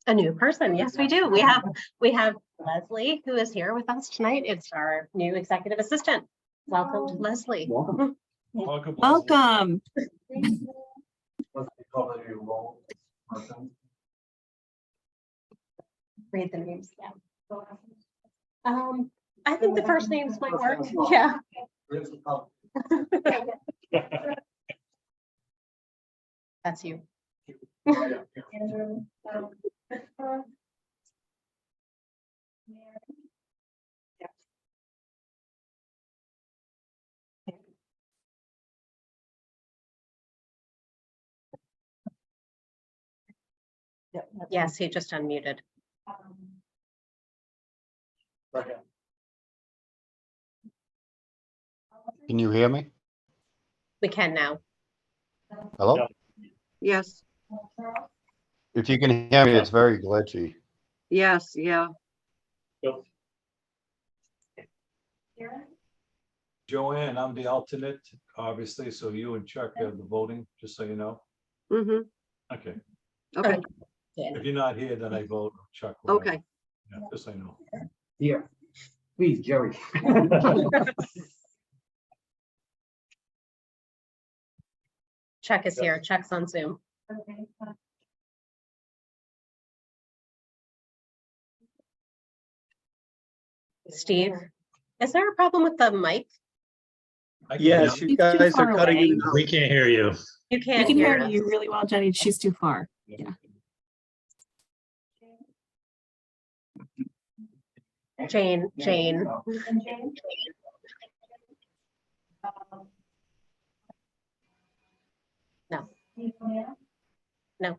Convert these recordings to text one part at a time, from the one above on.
A new person. Yes, we do. We have Leslie, who is here with us tonight. It's our new executive assistant. Welcome to Leslie. Welcome. Welcome. Read the names. Yeah. I think the first names might work. Yeah. That's you. Yes, he just unmuted. Can you hear me? We can now. Hello? Yes, If you can hear me, it's very glitchy. yes, yeah. Joanne, I'm the alternate, obviously, so you and Chuck have the voting, just so you know. Mm-hmm. Okay, Okay, if you're not here, then I vote Chuck. whatever. okay. Yeah, just so you know. Here, please, Jerry. Chuck is here. Chuck's on Zoom. Steve, is there a problem with the mic? I can Yes, hear you He's too guys far are cutting away. in and out. We can't hear you. You We can't can hear us. you really well, Jenny. She's too far. Yeah. Jane. No. No.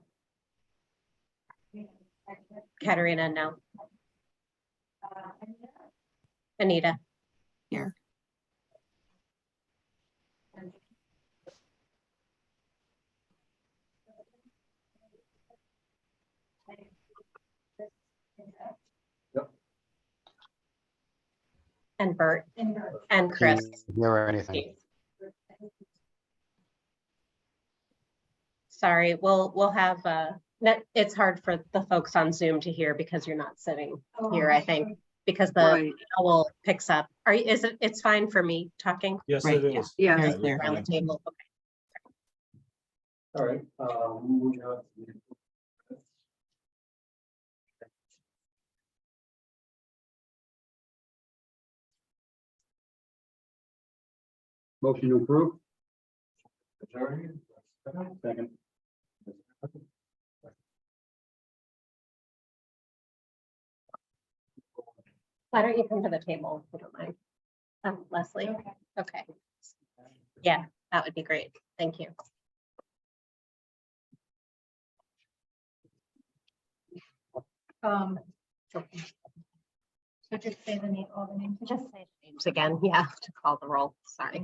Katerina, no. Anita. Here. And Bert and Can Chris. you hear anything? Sorry, we'll have it's hard for the folks on Zoom to hear because you're not sitting here, I think, because the Right. owl picks up. It's fine for me talking Yes, Right, it yeah. is. Yeah. Yeah, There. around the table? Okay. All right, moving on to the- Motion to approve. Second. Why don't you come to the table if you don't mind? Leslie? Okay. Yeah, that would be great. Thank you. So just say the name, all the names. Just say the names again. Yeah, to call the roll. Sorry.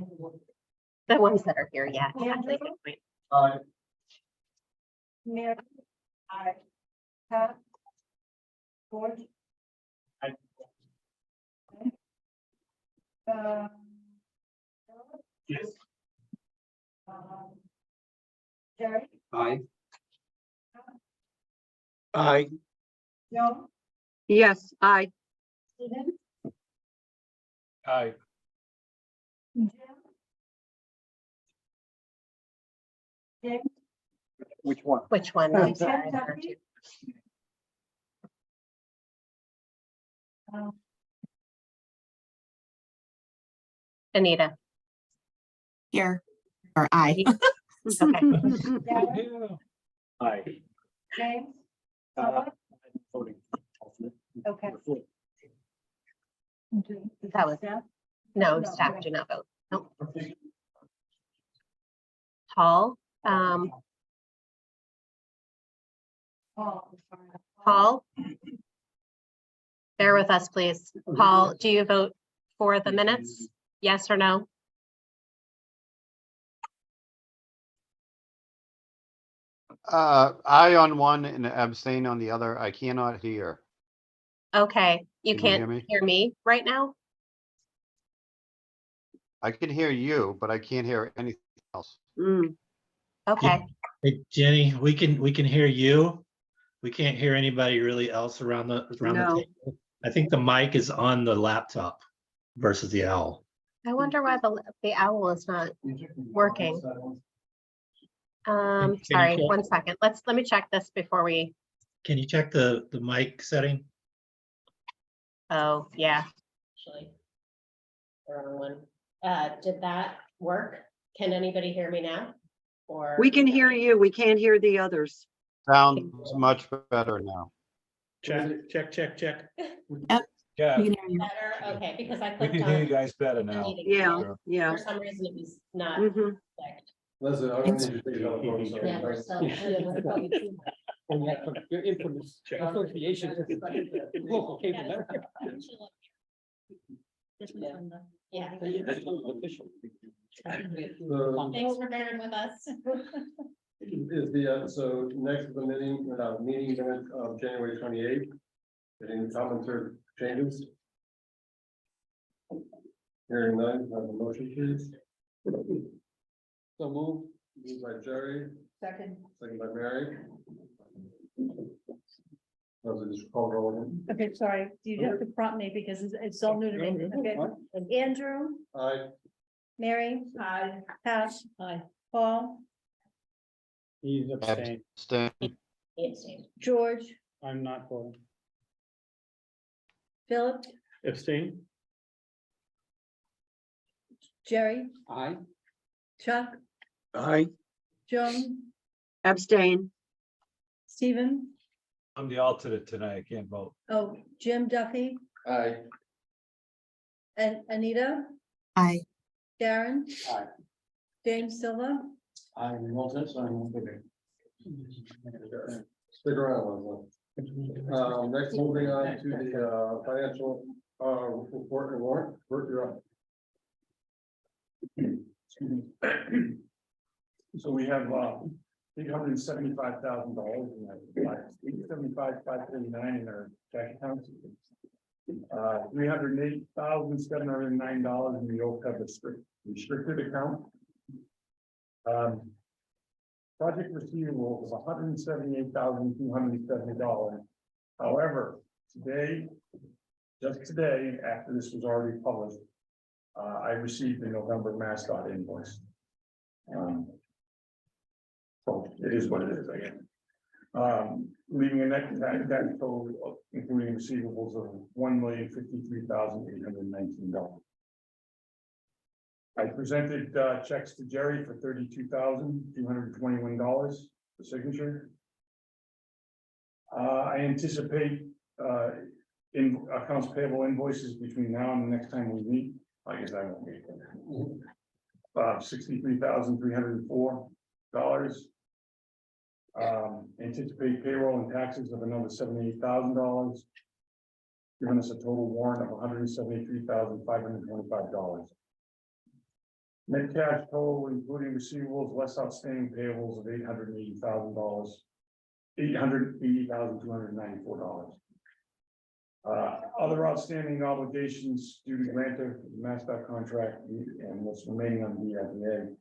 The ones that are here, yeah. Exactly. Good point. Mary, I, Pat, George. Aye. Yes. Jerry, Aye. Aye. Joan, Yes, aye. Stephen, Aye. Jim. James, Which one? Which one? I'm sorry. there are two. Anita. Here. Or aye. Okay. Darren, Yeah. Aye. James, Voting. Alternate. okay. That was, no, No, staff okay. do not vote. No. Paul, Paul. Bear with us, please. Paul, do you vote for the minutes? Yes or no? Aye on one and abstain on the other. I cannot hear. Okay, You Can you hear can't me? hear me right now? I can hear you, but I can't hear anything else. Okay, Hey, Jenny, we can hear you. We can't hear anybody really else around the table. I think the mic is on the laptop versus the owl. I wonder why the owl is not working. Can you Sorry, check? 1 second. Let me check this before we, Can you check the mic setting? oh, yeah. Actually, the wrong one. Did that work? Can anybody hear me now? Or? We can hear you. We can't hear the others. Sounds much better now. Check. Yeah, We can hear you. Better, okay, because I we clicked can hear you on. guys better the now. meeting Yeah, room. yeah. For some reason, it was not Mhm. clicked. Leslie, I Thanks. need you to take another photo, sorry. Yeah, we're still. Your infamous association with local cable network. Yeah, That's official. thanks for bearing with us. Is so next is the meeting minutes of January 28th. Any comments or changes? Hearing none, have a motion, please. So move. Moved by Jerry, Second. second by Mary. Leslie, just call roll again. Okay, sorry, you have to prompt me because it's all new to me. Okay. Andrew, Aye. Mary. Aye. Pat. Aye. Paul, He's abstained. Abstain. George, I'm not voting. Philip, Abstain? Jerry, Aye. Chuck, Aye. Joan, Abstain. Stephen, I'm the alternate tonight. I can't vote. oh, Jim Duffy, Aye. and Anita, Aye. Darren. Aye. James Silva, I'm an alternate, so I'm not voting. Stick around, Leslie. Next, moving on to the financial report and warrant. Bert, you're up. So we have $875,000 in that, $875,539 in our cash accounts. $308,709 in the OPEB restricted account. Project receivable was $178,270. However, just today, after this was already published, I received the November MassDOT invoice. So it is what it is, I guess. Leaving a net total, including receivables of $1,053,819. I presented checks to Jerry for $32,221 for signature. I anticipate in accounts payable invoices between now and the next time we meet. I guess I won't meet. $63,304. Anticipate payroll and taxes of another $78,000. Giving us a total warrant of $173,525. Net cash total, including receivables, less outstanding payables of $880,000. $880,294. Other outstanding obligations due to grantor, MassDOT contract, and what's remaining on the FAA.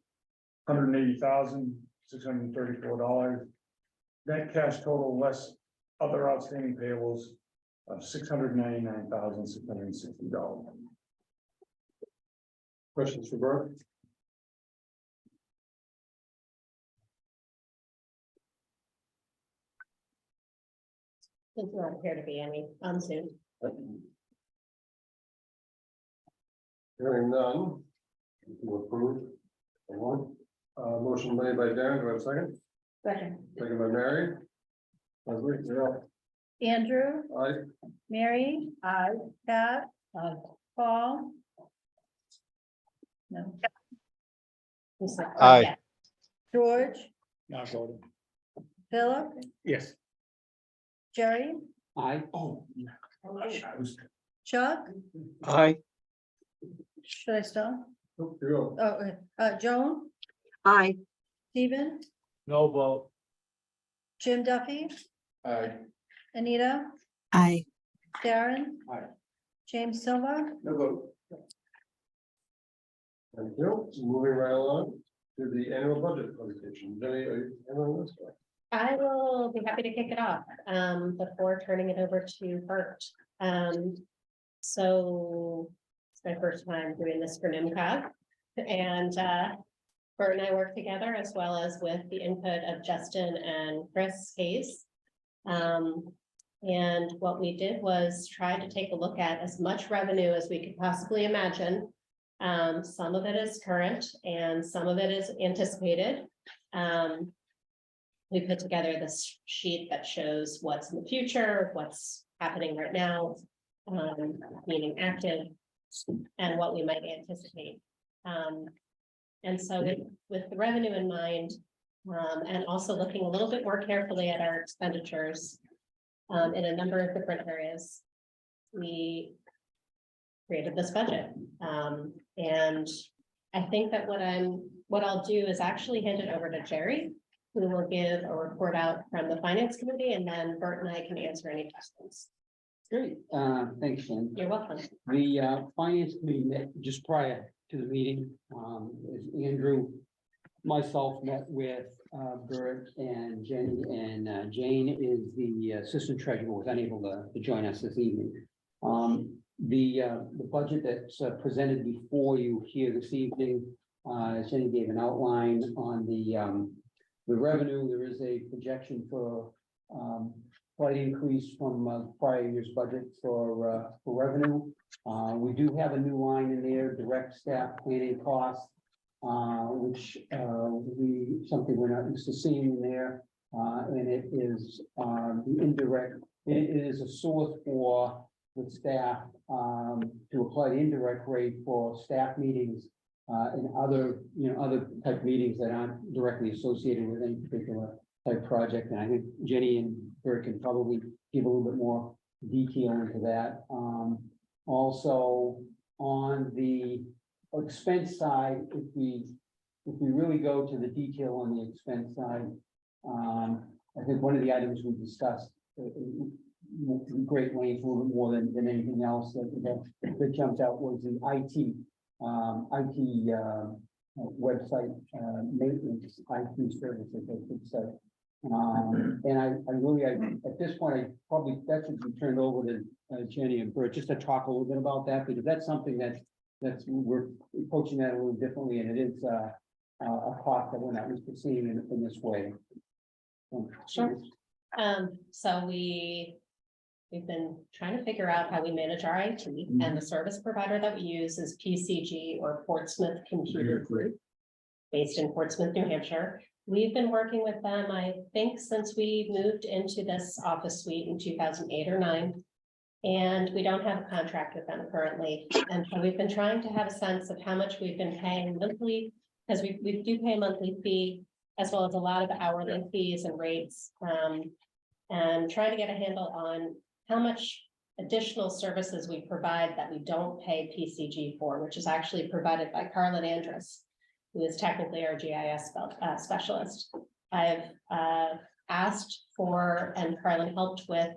$180,634. Net cash total less other outstanding payables of $699,660. Questions for Bert? Does not appear to be any unsoon. Hearing none. To approve. Anyone? Motion made by Darren, do I have a second? second. Second by Mary. Leslie, you're up. Andrew, Aye. Mary. Aye. Pat. Aye. Paul. No. Aye. George, Not voting. Philip, Yes. Jerry, Aye. Oh. Chuck, Aye. should I stop? Nope, you're up. Oh, okay. Joan, Aye. Stephen, No vote. Jim Duffy, Aye. Anita, Aye. Darren. Aye. James Silva. No vote. Thank you. Moving right along to the annual budget presentation. Jenny, anyone else? I will be happy to kick it off, before turning it over to Bert. So it's my first time doing this for NMCOG. And, Bert and I work together as well as with the input of Justin and Chris Hayes. And what we did was try to take a look at as much revenue as we could possibly imagine. Some of it is current and some of it is anticipated. We put together this sheet that shows what's in the future, what's happening right now, meaning active, and what we might anticipate. And so with the revenue in mind, and also looking a little bit more carefully at our expenditures in a number of different areas, we created this budget. And I think that what I'll do is actually hand it over to Jerry, who will give a report out from the finance committee, and then Bert and I can answer any questions. Great, thanks, Jen. You're welcome. The finance committee met just prior to the meeting. As Andrew, myself met with Bert and Jenny, and Jane is the assistant treasurer, was unable to join us this evening. The budget that's presented before you here this evening, Jenny gave an outline on the revenue. There is a projection for slight increase from prior year's budget for revenue. We do have a new line in there, direct staff planning costs, which something we're not used to seeing in there. And it is the indirect, it is a source for the staff to apply the indirect rate for staff meetings and other, other type meetings that aren't directly associated with any particular type project. And I think Jenny and Bert can probably give a little bit more detail into that. Also, on the expense side, if we really go to the detail on the expense side, I think one of the items we discussed great length, a little bit more than anything else that jumped out was the IT website maintenance, IT services, I should say. And I really, at this point, that should be turned over to Jenny and Bert just to talk a little bit about that, because that's something that's we're approaching that a little differently, and it is a cost that we're not used to seeing in this way. Sure. So we've been trying to figure out how we manage our IT, and the service provider that we use is PCG, or Portsmouth Computer Group, based in Portsmouth, New Hampshire. We've been working with them, I think, since we moved into this office suite in 2008 or 9. And we don't have a contract with them currently. And so we've been trying to have a sense of how much we've been paying monthly, because we do pay a monthly fee, as well as a lot of hourly fees and rates. And trying to get a handle on how much additional services we provide that we don't pay PCG for, which is actually provided by Carlin Andrus, who is technically our GIS specialist. I've asked for, and Carlin helped with,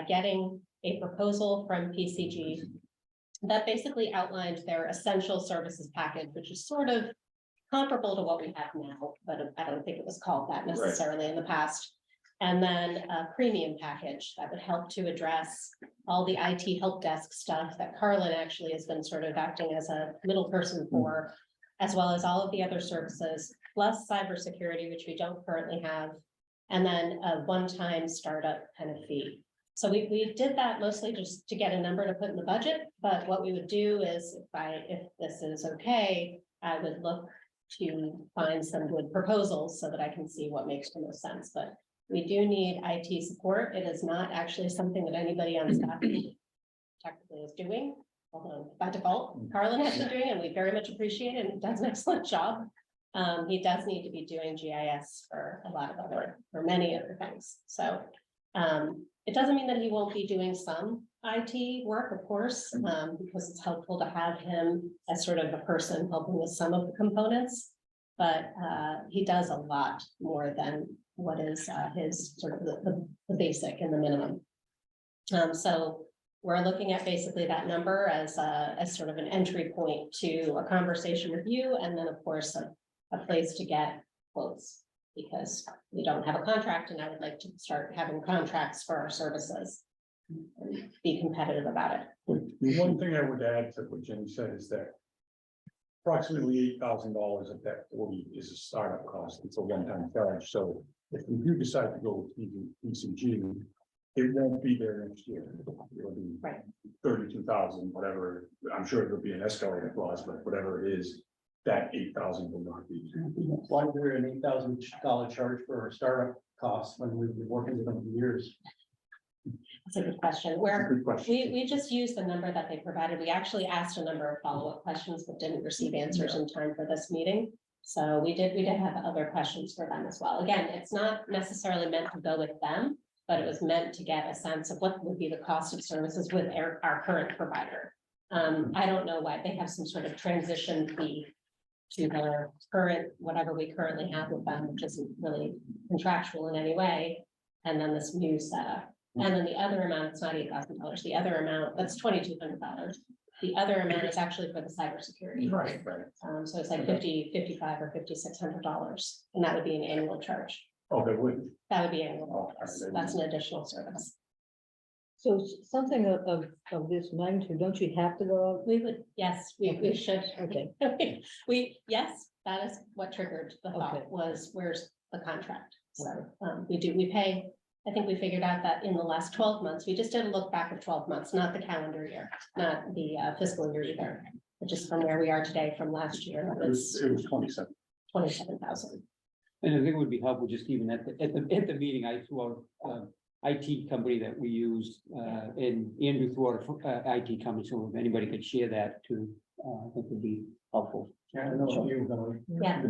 getting a proposal from PCG that basically outlined their essential services package, which is sort of comparable to what we have now, but I don't think it was called that necessarily in the past. And then a premium package that would help to address all the IT help desk stuff that Carlin actually has been sort of acting as a middle person for, as well as all of the other services, plus cybersecurity, which we don't currently have, and then a one-time startup kind of fee. So we did that mostly just to get a number to put in the budget, but what we would do is, if this is okay, I would look to find some good proposals so that I can see what makes the most sense. But we do need IT support. It is not actually something that anybody on staff technically is doing, although by default, Carlin has been doing, and we very much appreciate it, and does an excellent job. He does need to be doing GIS for for many other things. So it doesn't mean that he won't be doing some IT work, of course, because it's helpful to have him as sort of a person helping with some of the components, but he does a lot more than what is his sort of the basic and the minimum. So we're looking at basically that number as sort of an entry point to a conversation with you, and then, of course, a place to get quotes. Because we don't have a contract, and I would like to start having contracts for our services. And be competitive about it. The one thing I would add to what Jenny said is that approximately $8,000 of that 40 is a startup cost. It's a one-time charge. So if we do decide to go with PCG, it won't be there next year. It'll be Right. 32,000, whatever. I'm sure it'll be an escalator clause, but whatever it is, that 8,000 will not be. Why is there an $8,000 charge for a startup cost when we've been working with them for years? That's a good question. It's a Where good question. we just used the number that they provided. We actually asked a number of follow-up questions, but didn't receive answers in time for this meeting. So we did have other questions for them as well. Again, it's not necessarily meant to go with them, but it was meant to get a sense of what would be the cost of services with our current provider. I don't know why they have some sort of transition fee to their current, whatever we currently have with them, which isn't really contractual in any way. And then this new setup. And then the other amount, it's not $8,000. The other amount, that's $2,200. The other amount is actually for the cybersecurity. Right. So it's like $55 or $5,600, and that would be an annual charge. Oh, they would. That would be annual. Oh, That's an additional service. So something of this magnitude, don't you have to go out? We would, yes, we should. Okay. Yes, that is what triggered the Okay. thought was, where's the contract? So, we pay, I think we figured out that in the last 12 months, we just did a look back of 12 months, not the calendar year, not the fiscal year either. But just from where we are today from last year, It was 27. 27,000. And I think it would be helpful, just even at the meeting, I threw out, IT company that we use, and Andrew threw out a IT company, so if anybody could share that too, I think would be helpful. Yeah, I know what you're going. Yeah,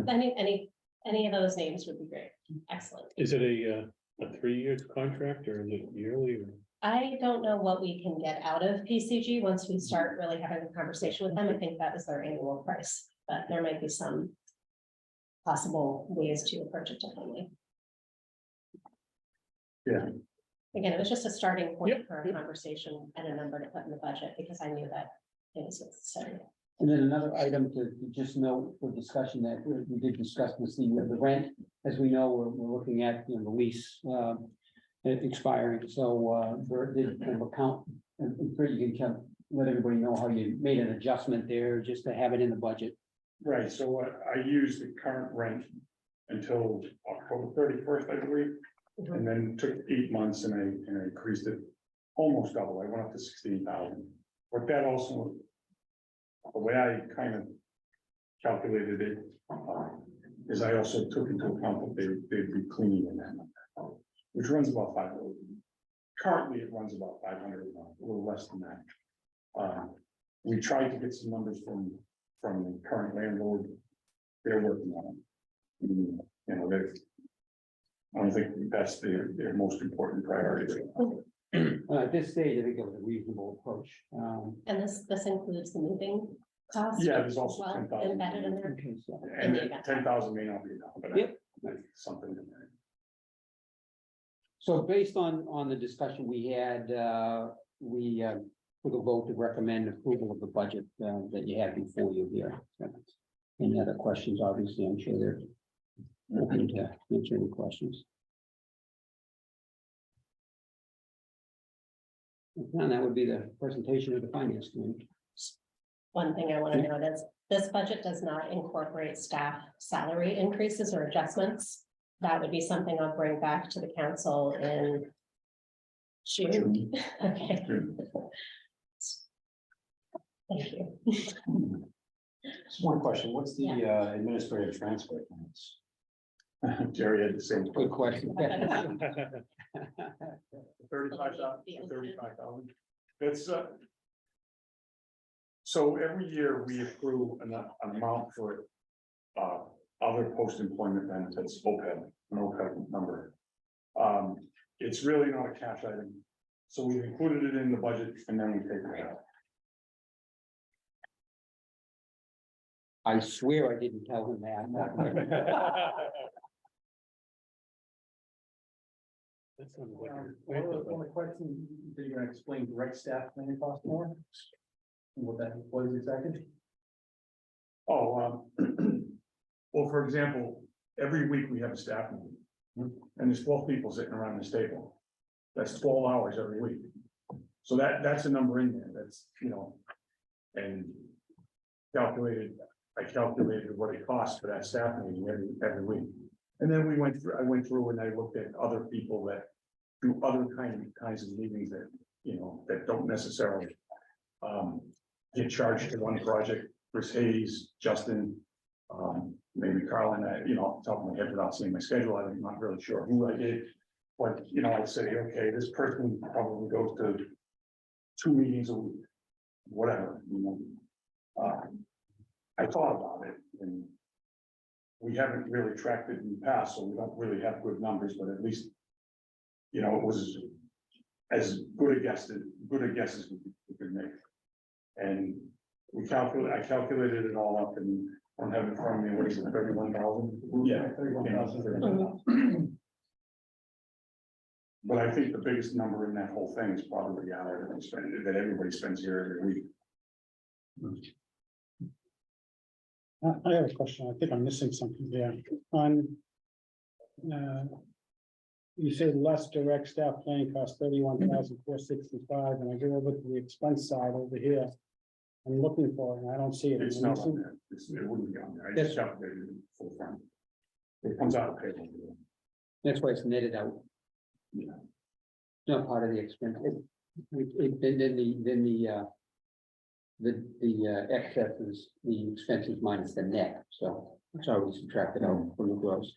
any of those names would be great. Excellent. Is it a 3-year contract or is it yearly? I don't know what we can get out of PCG once we start really having a conversation with them. I think that was their annual price, but there might be some possible ways to approach it differently. Yeah. Again, it was just a starting point for a conversation and a number to put in the budget because I knew that it was necessary. And then another item to just note for discussion that we did discuss was the rent. As we know, we're looking at, the lease expiring, so Bert did kind of account, and Bert, you can let everybody know how you made an adjustment there, just to have it in the budget. Right, so I used the current rent until October 31st, I believe, and then took 8 months and I increased it almost double. I went up to 16,000. But that also, the way I kind of calculated it, is I also took into account that they'd be cleaning in that number, which runs about 500. Currently, it runs about 500 a month, a little less than that. We tried to get some numbers from the current landlord. They're working on it. I don't think that's their most important priority. At this stage, I think it was a reasonable approach. And this includes the moving cost. Yeah, there's as also well, 10,000. embedded in there. Okay, so. And then 10,000 may not be enough, but Yep. something in there. So based on the discussion we had, we took a vote to recommend approval of the budget that you have before you here. Any other questions? Obviously, I'm sure they're open to answer any questions. And that would be the presentation of the finance committee. One thing I want to note is this budget does not incorporate staff salary increases or adjustments. That would be something I'll bring back to the council in June. Okay. Thank you. Just one question, what's the administrative transfer plans? Jerry had the same. Good question. 35,000. That's so every year we accrue an amount for other post-employment benefits, OPEB, an OPEB number. It's really not a cash item, so we've included it in the budget and then we take it out. I swear I didn't tell him that. That's not what One question, you're gonna explain direct staff planning cost more? And what that was exactly? Oh, well, for example, every week we have a staff meeting. And there's 12 people sitting around this table. That's 12 hours every week. So that's a number in there, that's, and I calculated what it costs for that staff meeting every week. And then I went through and I looked at other people that do other kinds of meetings that, that don't necessarily get charged to one project. Chris Hayes, Justin, maybe Carl and I, off the top of my head without seeing my schedule, I'm not really sure who I did. But, I'd say, okay, this person probably goes to 2 meetings a week, whatever, I thought about it and we haven't really tracked it in the past, so we don't really have good numbers, but at least, it was as good a guess as we could make. And I calculated it all up and I don't have it in front of me, what is it, 31,000? Yeah, 31,000. But I think the biggest number in that whole thing is probably the hour that everybody spends here every week. I have a question. I think I'm missing something there. On, you say less direct staff planning cost 31,465, and I go over to the expense side over here. I'm looking for it, and I don't see it. It's not on there. It wouldn't be on there. I just calculated it full front. It comes out of payroll. That's why it's netted out. Yeah. Not part of the expense. The excess is the expenses minus the net, so it's always subtracted out from the gross.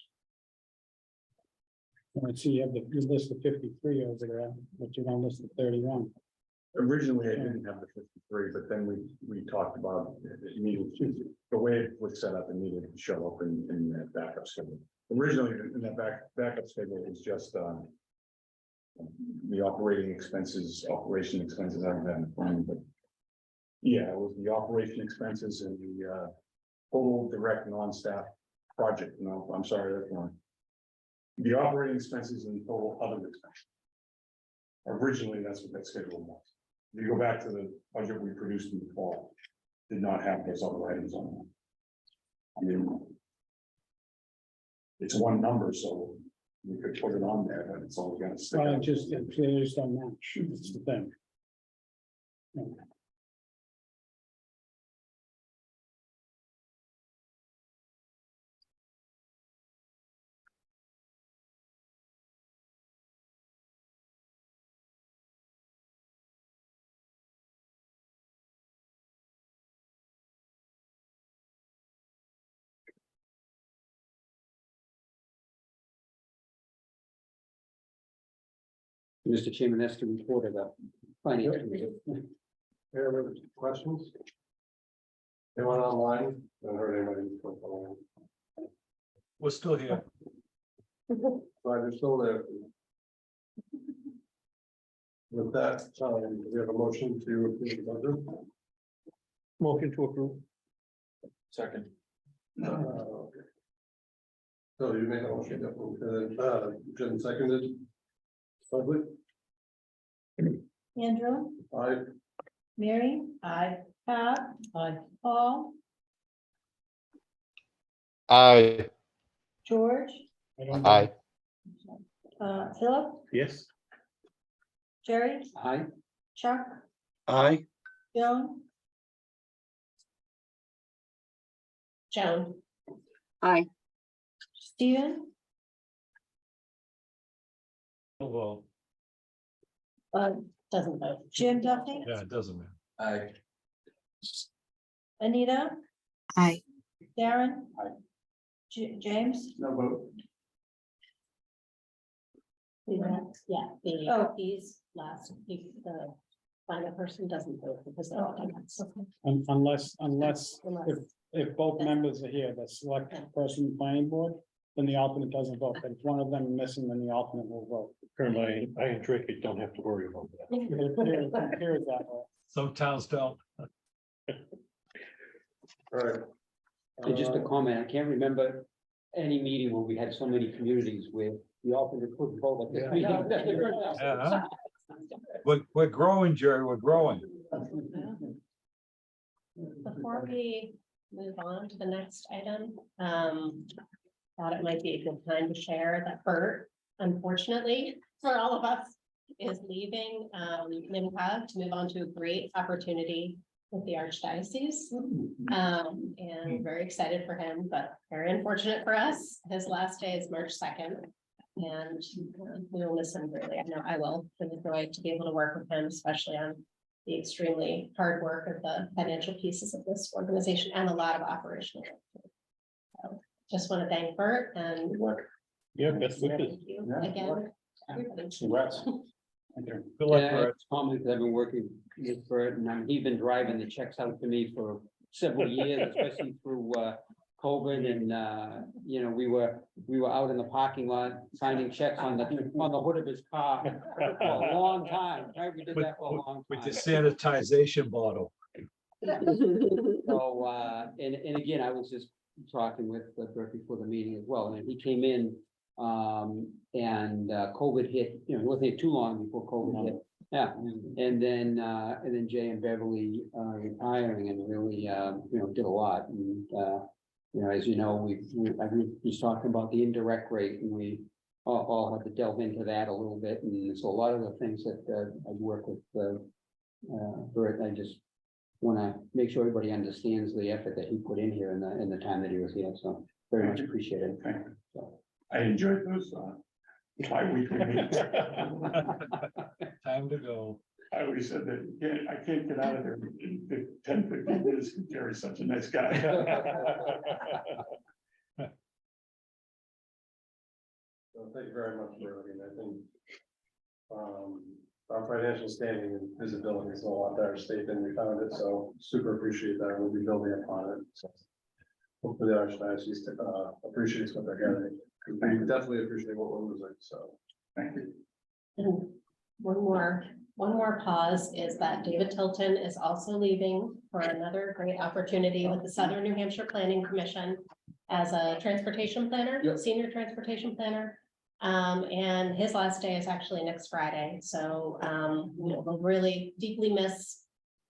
I see you have you list the 53 over there, but you don't list the 31. Originally, I didn't have the 53, but then we talked about it needed to, the way it was set up, it needed to show up in that backup schedule. Originally, in that backup schedule, it was just the operation expenses, I don't have in front, but yeah, it was the operation expenses and the total direct non-staff project. No, I'm sorry, that's wrong. The operating expenses and total other expenses. Originally, that's what that schedule was. If you go back to the budget we produced in the fall, did not have those other items on it. I mean, it's one number, so we could put it on there, but it's all gonna stick Well, out. it just don't match. That's the thing. Mr. Chairman, that's the report of the finance committee. Any other questions? Anyone online? Don't heard anybody. We're still here. Right, they're still there. With that, we have a motion to approve the budget. Motion to approve. Second. Okay. So you made a motion, Jen seconded. Public, Andrew, aye. Mary, Aye. Pat, Paul, Aye, George, aye, Philip, Yes. Jerry, Aye. Chuck, Aye. Joan, Joan, Aye. Stephen, Well, doesn't vote. Jim Duffy, yeah, it doesn't matter. Aye. Anita, Aye. Darren. Aye. James, No vote. Yeah, Oh. these last, the final person doesn't vote because they're alternates. Unless Unless- if both members are here, the select person in the planning board, then the alternate doesn't vote. But if one of them is missing, then the alternate will vote. Currently, I and Ricky don't have to worry about that. It appears that way. Some towns don't. All right. And just a comment, I can't remember any meeting where we had so many communities where we often couldn't vote at this meeting. Yeah. We're growing, Jerry, we're growing. Before we move on to the next item, thought it might be a good time to share that Bert, unfortunately, for all of us, is leaving NMCOG to move on to a great opportunity with the Archdiocese. And very excited for him, but very unfortunate for us. His last day is March 2nd. And we will miss him greatly. I know I will. It's a joy to be able to work with him, especially on the extremely hard work of the financial pieces of this organization and a lot of operational work. So just want to thank Bert and Yeah, best wishes. thank you again. Everybody. Congrats. Good luck, Yeah, Brett. it's common because I've been working with Bert and he's been driving the checks out to me for several years, especially through COVID and you know, we were out in the parking lot signing checks on the hood of his car for a long time, right? We did that for a long With the time. sanitization bottle. So and again, I was just talking with Bert before the meeting as well, and he came in and COVID hit, you know, it wasn't too long before COVID hit. Yeah, and then Jay and Beverly retiring and really, you know, did a lot. And, you know, as you know, we was talking about the indirect rate and we all had to delve into that a little bit. And so a lot of the things that I work with Bert, I just want to make sure everybody understands the effort that he put in here in the time that he was here. So very much appreciated. Thank you. So. I enjoyed those bi-weekly meetings. Time to go. I always said that I can't get out of there in 10, 15 minutes. Jerry's such a nice guy. Well, thank you very much, Bert. I mean, I think our financial standing and visibility is a lot better state than we found it, so super appreciate that. We'll be building upon it. So hopefully the Archdiocese appreciates what they're getting. We definitely appreciate what we're losing, so. Thank you. And one more pause is that David Tilton is also leaving for another great opportunity with the Southern New Hampshire Planning Commission as a transportation planner, Yep. senior transportation planner. And his last day is actually next Friday. So we'll really deeply miss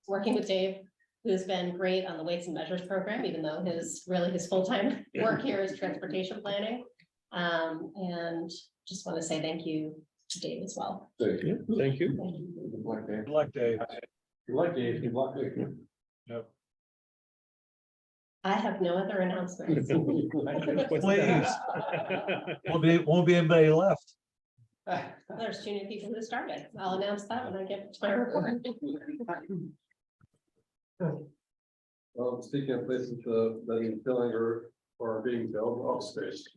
working with Dave, who's been great on the Weights and Measures program, even though his full-time work here is transportation planning. And just want to say thank you to Dave as well. Thank you. Thank you. Good luck, Dave. Good luck, Dave. Good luck, Dave. Good luck, Dave. Yep. I have no other announcements. Please. Won't be anybody left. There's 2 new people who started. I'll announce that when I get to my report. Well, speaking of places that are filling or are being filled, office space.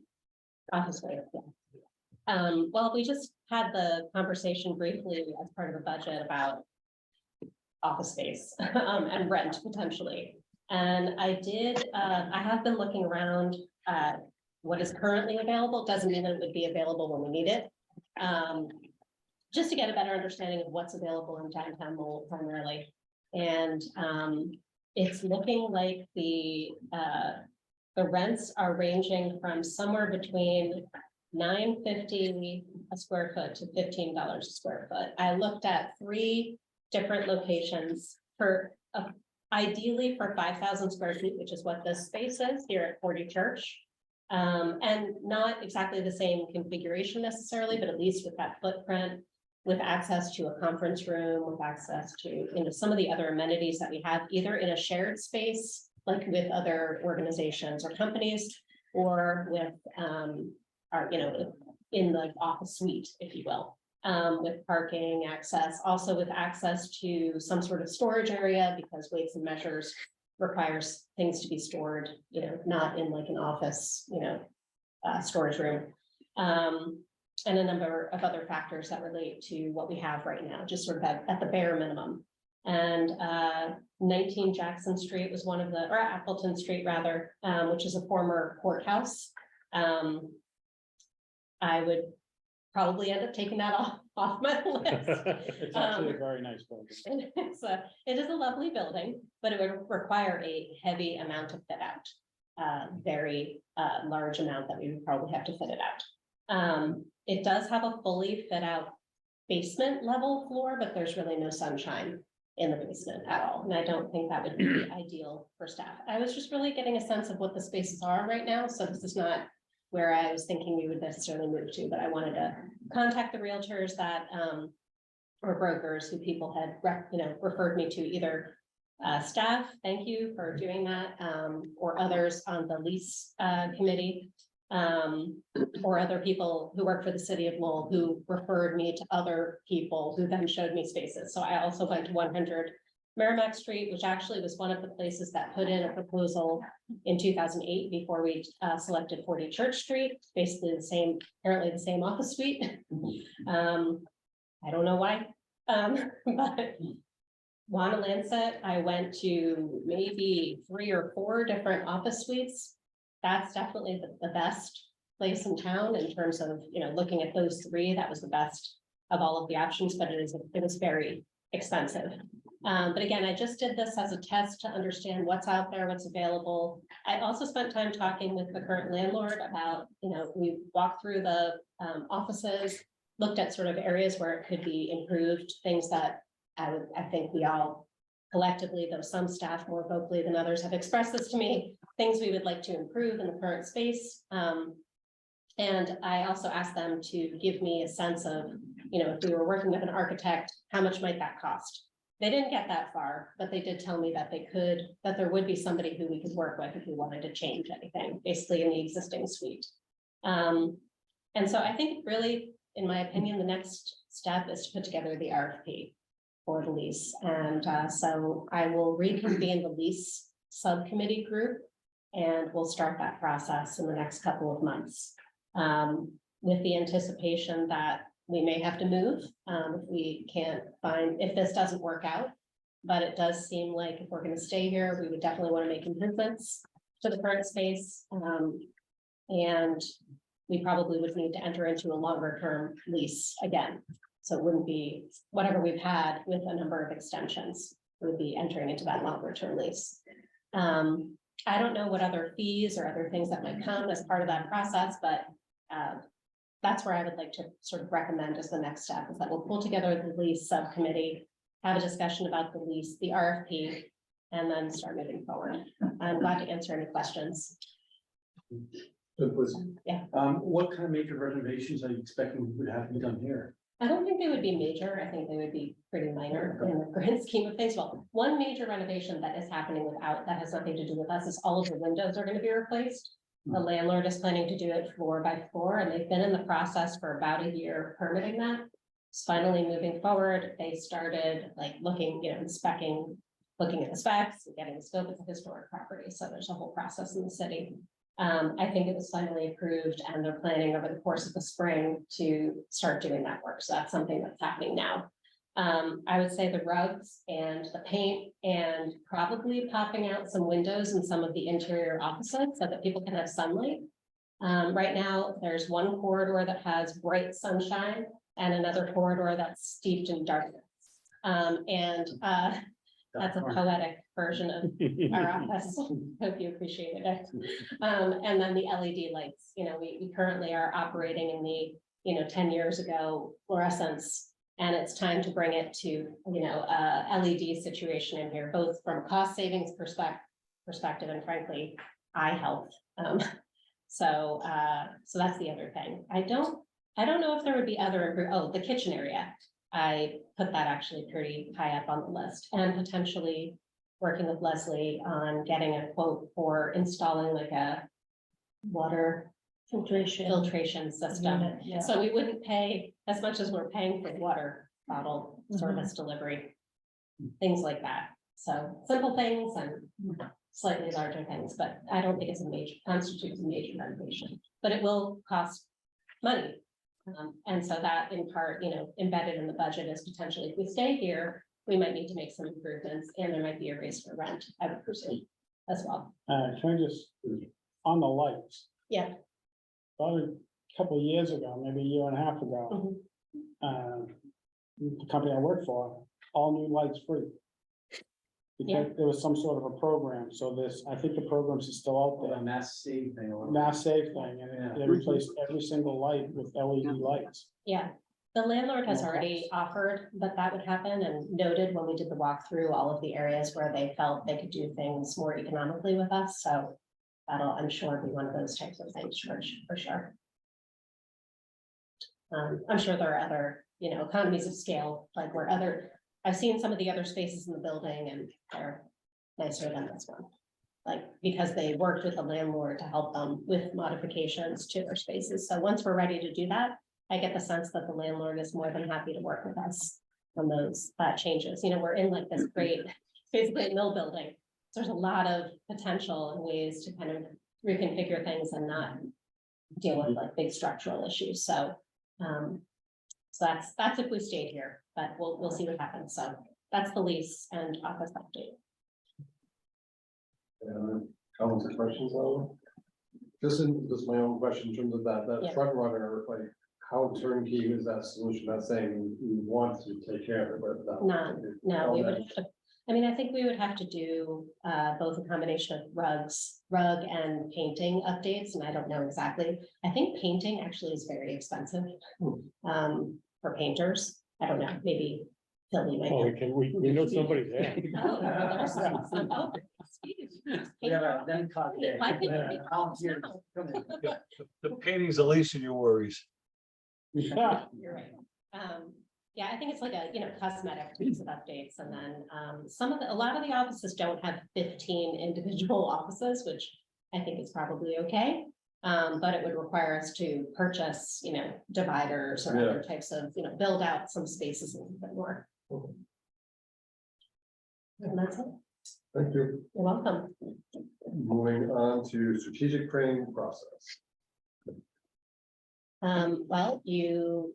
Office space, yeah. Well, we just had the conversation briefly as part of the budget about office space and rent potentially. And I have been looking around at what is currently available. Doesn't mean that it would be available when we need it. Just to get a better understanding of what's available in downtown Lowell primarily. And it's looking like the rents are ranging from somewhere between $9.50 a square foot to $15 a square foot. I looked at 3 different locations for ideally for 5,000 square feet, which is what this space is here at 40 Church. And not exactly the same configuration necessarily, but at least with that footprint, with access to a conference room, with access to some of the other amenities that we have, either in a shared space, like with other organizations or companies, or with in the office suite, if you will, with parking access, also with access to some sort of storage area, because Weights and Measures requires things to be stored, not in like an office, storage room. And a number of other factors that relate to what we have right now, just sort of at the bare minimum. And 19 Jackson Street was one of the, or Appleton Street rather, which is a former courthouse. I would probably end up taking that off my list. It's actually a very nice building. It is a lovely building, but it would require a heavy amount of fit out. very large amount that we would probably have to fit it out. It does have a fully fit out basement level floor, but there's really no sunshine in the basement at all. And I don't think that would be ideal for staff. I was just really getting a sense of what the spaces are right now. So this is not where I was thinking we would necessarily move to, but I wanted to contact the realtors that, or brokers who people had, referred me to, either staff, thank you for doing that, or others on the lease committee, or other people who work for the city of Lowell who referred me to other people who then showed me spaces. So I also went to 100 Merrimack Street, which actually was one of the places that put in a proposal in 2008 before we selected 40 Church Street, basically the same, apparently the same office suite. I don't know why, but Wanna-Lancet, I went to maybe 3 or 4 different office suites. That's definitely the best place in town in terms of, looking at those 3, that was the best of all of the options, but it was very expensive. But again, I just did this as a test to understand what's out there, what's available. I also spent time talking with the current landlord about, we walked through the offices, looked at sort of areas where it could be improved, things that I think we all collectively, though some staff more vocally than others have expressed this to me, things we would like to improve in the current space. And I also asked them to give me a sense of, if we were working with an architect, how much might that cost? They didn't get that far, but they did tell me that that there would be somebody who we could work with if we wanted to change anything, basically in the existing suite. And so I think really, in my opinion, the next step is to put together the RFP for the lease. And so I will reconvene the lease subcommittee group, and we'll start that process in the next couple of months, with the anticipation that we may have to move if we can't if this doesn't work out. But it does seem like if we're going to stay here, we would definitely want to make improvements to the current space. And we probably would need to enter into a longer term lease again. So it wouldn't be whatever we've had with a number of extensions, we would be entering into that longer term lease. I don't know what other fees or other things that might come as part of that process, but that's where I would like to sort of recommend as the next step, is that we'll pull together the lease subcommittee, have a discussion about the lease, the RFP, and then start moving forward. I'm glad to answer any questions. Yeah. What kind of major renovations are you expecting would have to be done here? I don't think they would be major. I think they would be pretty minor in the grand scheme of things. Well, one major renovation that is happening that has nothing to do with us, is all of the windows are going to be replaced. The landlord is planning to do it floor by floor, and they've been in the process for about a year permitting that. It's finally moving forward. They started looking, inspecting, looking at the specs and getting the scope of the historic property. So there's a whole process in the city. I think it was finally approved, and they're planning over the course of the spring to start doing that work. So that's something that's happening now. I would say the rugs and the paint, and probably popping out some windows in some of the interior offices so that people can have sunlight. Right now, there's one corridor that has bright sunshine and another corridor that's steeped in darkness. That's a poetic version of our office. Hope you appreciated it. And then the LED lights, we currently are operating in the, 10 years ago fluorescence, and it's time to bring it to, a LED situation in here, both from a cost savings perspective and frankly, eye health. So that's the other thing. I don't know if there would be the kitchen area. I put that actually pretty high up on the list, and potentially working with Leslie on getting a quote for installing a water filtration system. Yeah. So we wouldn't pay as much as we're paying for water bottle service delivery, things like that. So simple things and slightly larger things, but I don't think constitutes a major renovation, but it will cost money. And so that in part, embedded in the budget is potentially, if we stay here, we might need to make some improvements, and there might be a raise for rent, I would presume, as well. Can I just, on the lights, Yeah. about a couple of years ago, maybe a year and a half ago, the company I work for, all new lights free. Because there was some sort of a program, so this, I think the programs is still out A there, mass save thing. or whatever. mass save thing, and they replaced every single light with LED lights. Yeah, the landlord has No already cost. offered that that would happen and noted when we did the walkthrough, all of the areas where they felt they could do things more economically with us, so. That'll, I'm sure, be one of those types of things for sure. I'm sure there are other, economies of scale, like where I've seen some of the other spaces in the building and they're nicer than this one. Like, because they worked with the landlord to help them with modifications to their spaces. So once we're ready to do that, I get the sense that the landlord is more than happy to work with us on those changes. We're in like this great, basically a mill building. So there's a lot of potential and ways to kind of reconfigure things and not deal with like big structural issues. So that's if we stayed here, but we'll see what happens. So that's the lease and office update. Comments or questions, though? This is my own question in terms of that Yeah. truck runner, like, how turnkey is that solution? Not saying we want to take care of it, but. No, we would have to, I think we would have to do both a combination of rug and painting updates, and I don't know exactly. I think painting actually is very expensive for painters. I don't know, maybe Phil, you might know. we know somebody there. Oh, there's some- oh, excuse me. Yeah, then caught there. Why couldn't you make calls Volunteers, now? come in. The painting's the least of your worries. Yeah. You're right. Yeah, I think it's like a, cosmetic piece of updates, and then a lot of the offices don't have 15 individual offices, which I think is probably okay. But it would require us to purchase, dividers or other types of, build out some spaces a little bit more. And that's it. Thank you. You're welcome. Moving on to strategic planning process. Well,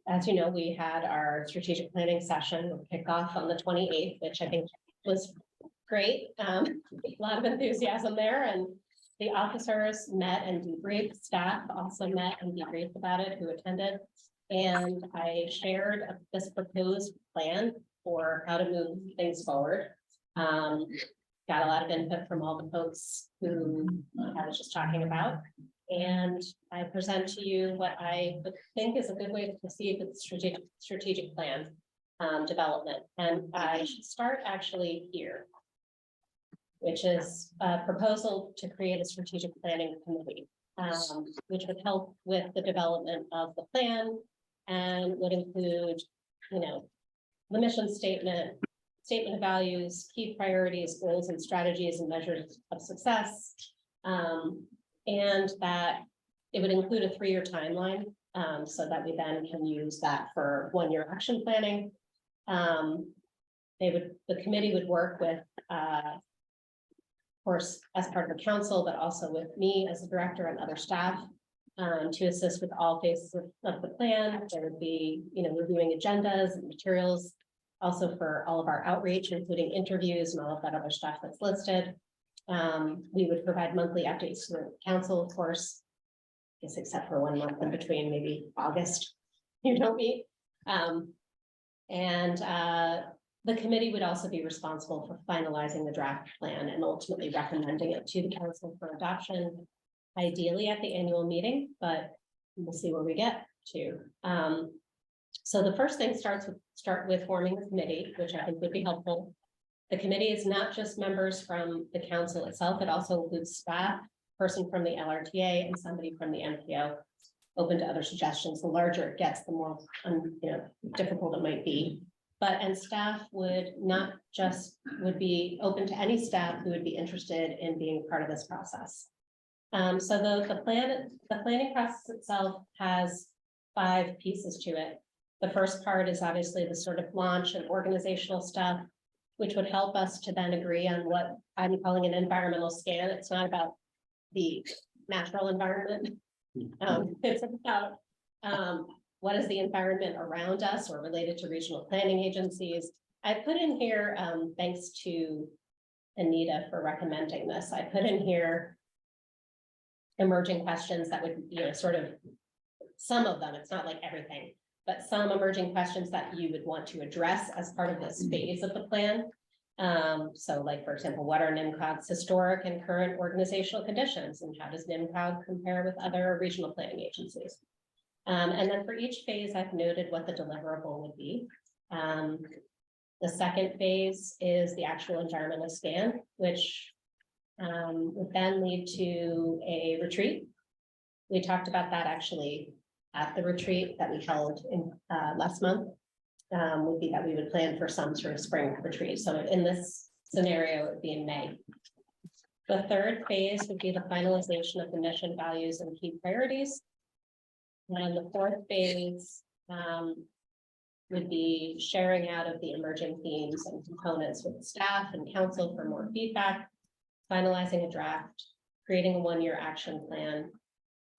as you know, we had our strategic planning session with kickoff on the 28th, which I think was great. A lot of enthusiasm there, and the officers met and debriefed, staff also met and debriefed about it who attended. And I shared this proposed plan for how to move things forward. Got a lot of input from all the folks who I was just talking about. And I present to you what I think is a good way to proceed with strategic plan development. And I should start actually here, which is a proposal to create a strategic planning committee, which would help with the development of the plan and would include, the mission statement of values, key priorities, goals and strategies and measures of success. And that it would include a 3-year timeline, so that we then can use that for 1-year action planning. The committee would work with, of course, as part of the council, but also with me as a director and other staff to assist with all phases of the plan. There would be, reviewing agendas and materials, also for all of our outreach, including interviews and all of that other stuff that's listed. We would provide monthly updates to the council, of course, I guess except for 1 month in between, maybe August, you don't meet. The committee would also be responsible for finalizing the draft plan and ultimately recommending it to the council for adoption, ideally at the annual meeting, but we'll see where we get to. So the first thing start with forming the committee, which I think would be helpful. The committee is not just members from the council itself, it also includes staff, person from the LRTA and somebody from the NPO, open to other suggestions. The larger it gets, the more difficult it might be. And staff would be open to any staff who would be interested in being part of this process. So the planning process itself has 5 pieces to it. The first part is obviously the sort of launch and organizational stuff, which would help us to then agree on what I'm calling an environmental scan. It's not about the natural environment. It's about what is the environment around us or related to regional planning agencies. I put in here, thanks to Anita for recommending this, I put in here emerging questions that would, sort of, some of them, it's not like everything, but some emerging questions that you would want to address as part of this phase of the plan. So like, for example, what are NMCOG's historic and current organizational conditions, and how does NMCOG compare with other regional planning agencies? And then for each phase, I've noted what the deliverable would be. The second phase is the actual environmental scan, which would then lead to a retreat. We talked about that actually at the retreat that we held in last month. Would be that we would plan for some sort of spring retreat. So in this scenario, it would be in May. The third phase would be the finalization of the mission, values, and key priorities. And the fourth phase would be sharing out of the emerging themes and components with staff and council for more feedback, finalizing a draft, creating a one-year action plan,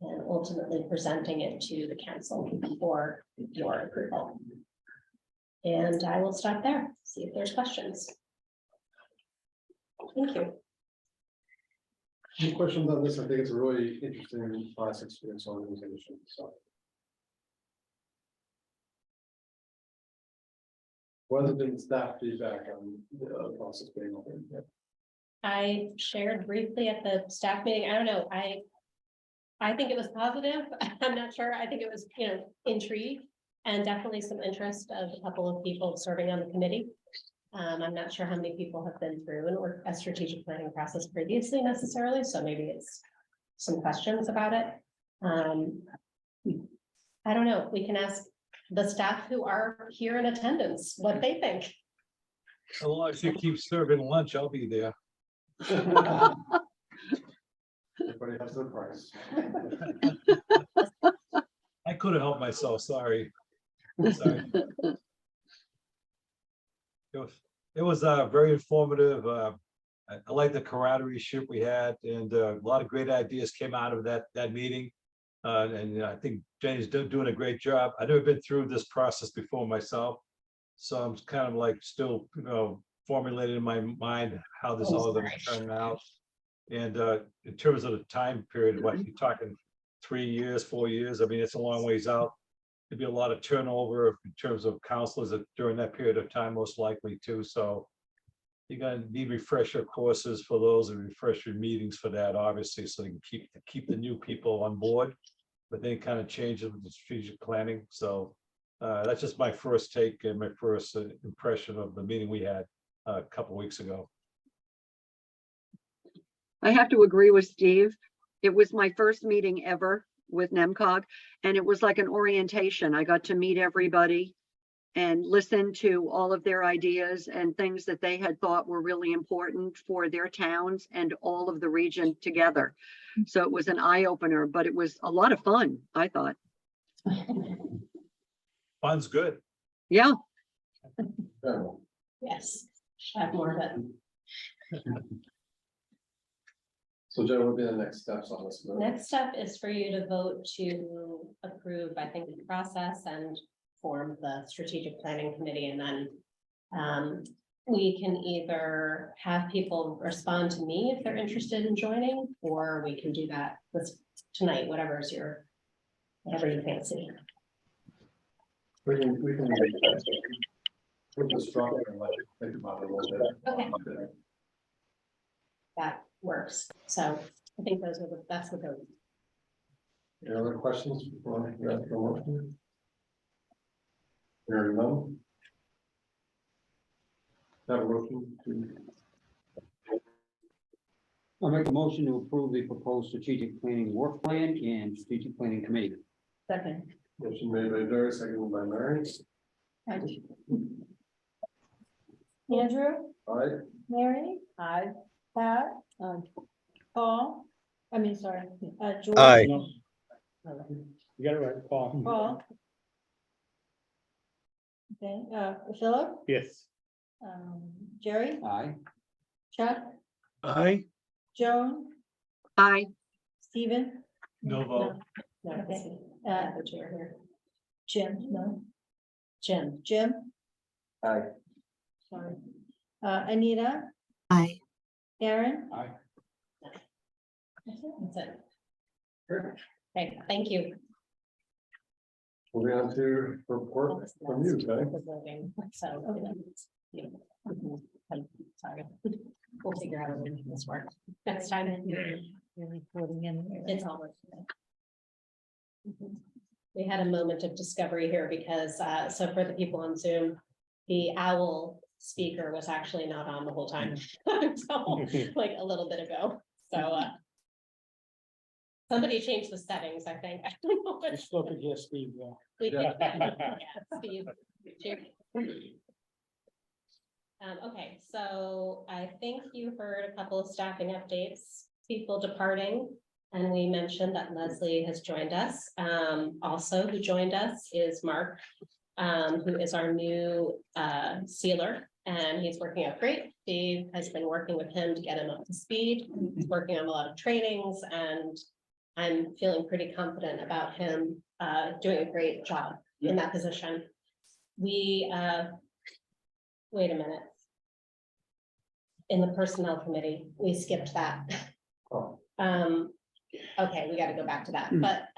and ultimately presenting it to the council for your approval. And I will stop there, see if there's questions. Thank you. Any questions on this? I think it's a really interesting class experience organization, so. What has been staff feedback on the process being open? I shared briefly at the staff meeting. I don't know. I think it was positive. I'm not sure. I think it was, intrigue and definitely some interest of a couple of people serving on the committee. I'm not sure how many people have been through a strategic planning process previously necessarily, so maybe it's some questions about it. I don't know. We can ask the staff who are here in attendance what they think. As long as you keep serving lunch, I'll be there. Everybody has their price. I could have helped myself, sorry. Sorry. It was very informative. I like the camaraderie we had, and a lot of great ideas came out of that meeting. And I think Jenny's doing a great job. I've never been through this process before myself, so I'm kind of like still, formulating in my mind how this all going to turn out. And in terms of the time period, what you're talking 3 years, 4 years, I mean, it's a long ways out. There'd be a lot of turnover in terms of counselors during that period of time, most likely too. So you're gonna need refresher courses for those and refresher meetings for that, obviously, so you can keep the new people on board. But then kind of changes with the strategic planning. So that's just my first take and my first impression of the meeting we had a couple weeks ago. I have to agree with Steve. It was my first meeting ever with NMCOG, and it was like an orientation. I got to meet everybody and listen to all of their ideas and things that they had thought were really important for their towns and all of the region together. So it was an eye opener, but it was a lot of fun, I thought. Fun's good. Yeah. Yes, I have more of it. So Jen, what would be the next steps on this? Next step is for you to vote to approve, I think, the process and form the strategic planning committee, and then we can either have people respond to me if they're interested in joining, or we can do that tonight, whatever you fancy. We can put the structure and let you think about it a little bit. Okay. That works. So I think that's the vote. Any other questions before we ask for a motion? Hearing none. Have a motion to. I'll make a motion to approve the proposed strategic planning work plan and strategic planning committee. Second. Motion made by Dory, seconded by Mary. Andrew, Aye. Mary, aye, Pat, Paul, George. Aye. No. You got it right, Paul. Paul. Okay, Philip, Yes. Jerry, Aye. Chuck, Aye. Joan, Aye. Stephen. No vote. No, Okay. the chair here. Jim, no, Jim. Aye. sorry. Anita, Aye. Aaron. Aye. That's it. Okay, thank you. Moving on to report from you, okay? So. Sorry. We'll figure out a way to make this work next time. Really putting in. It's all working. We had a moment of discovery here because, so for the people on Zoom, the owl speaker was actually not on the whole time. So, like a little bit ago, so. Somebody changed the settings, I think. I don't know I what- still could hear Steve, yeah. We did, yeah, Steve. Okay, so I think you heard a couple of staffing updates, people departing. And we mentioned that Leslie has joined us. Also who joined us is Mark, who is our new sealer, and he's working out great. Steve has been working with him to get him up to speed. He's working on a lot of trainings, and I'm feeling pretty confident about him doing a great job in that position. We, wait a minute. In the personnel committee, we skipped that. Okay, we gotta go back to that, but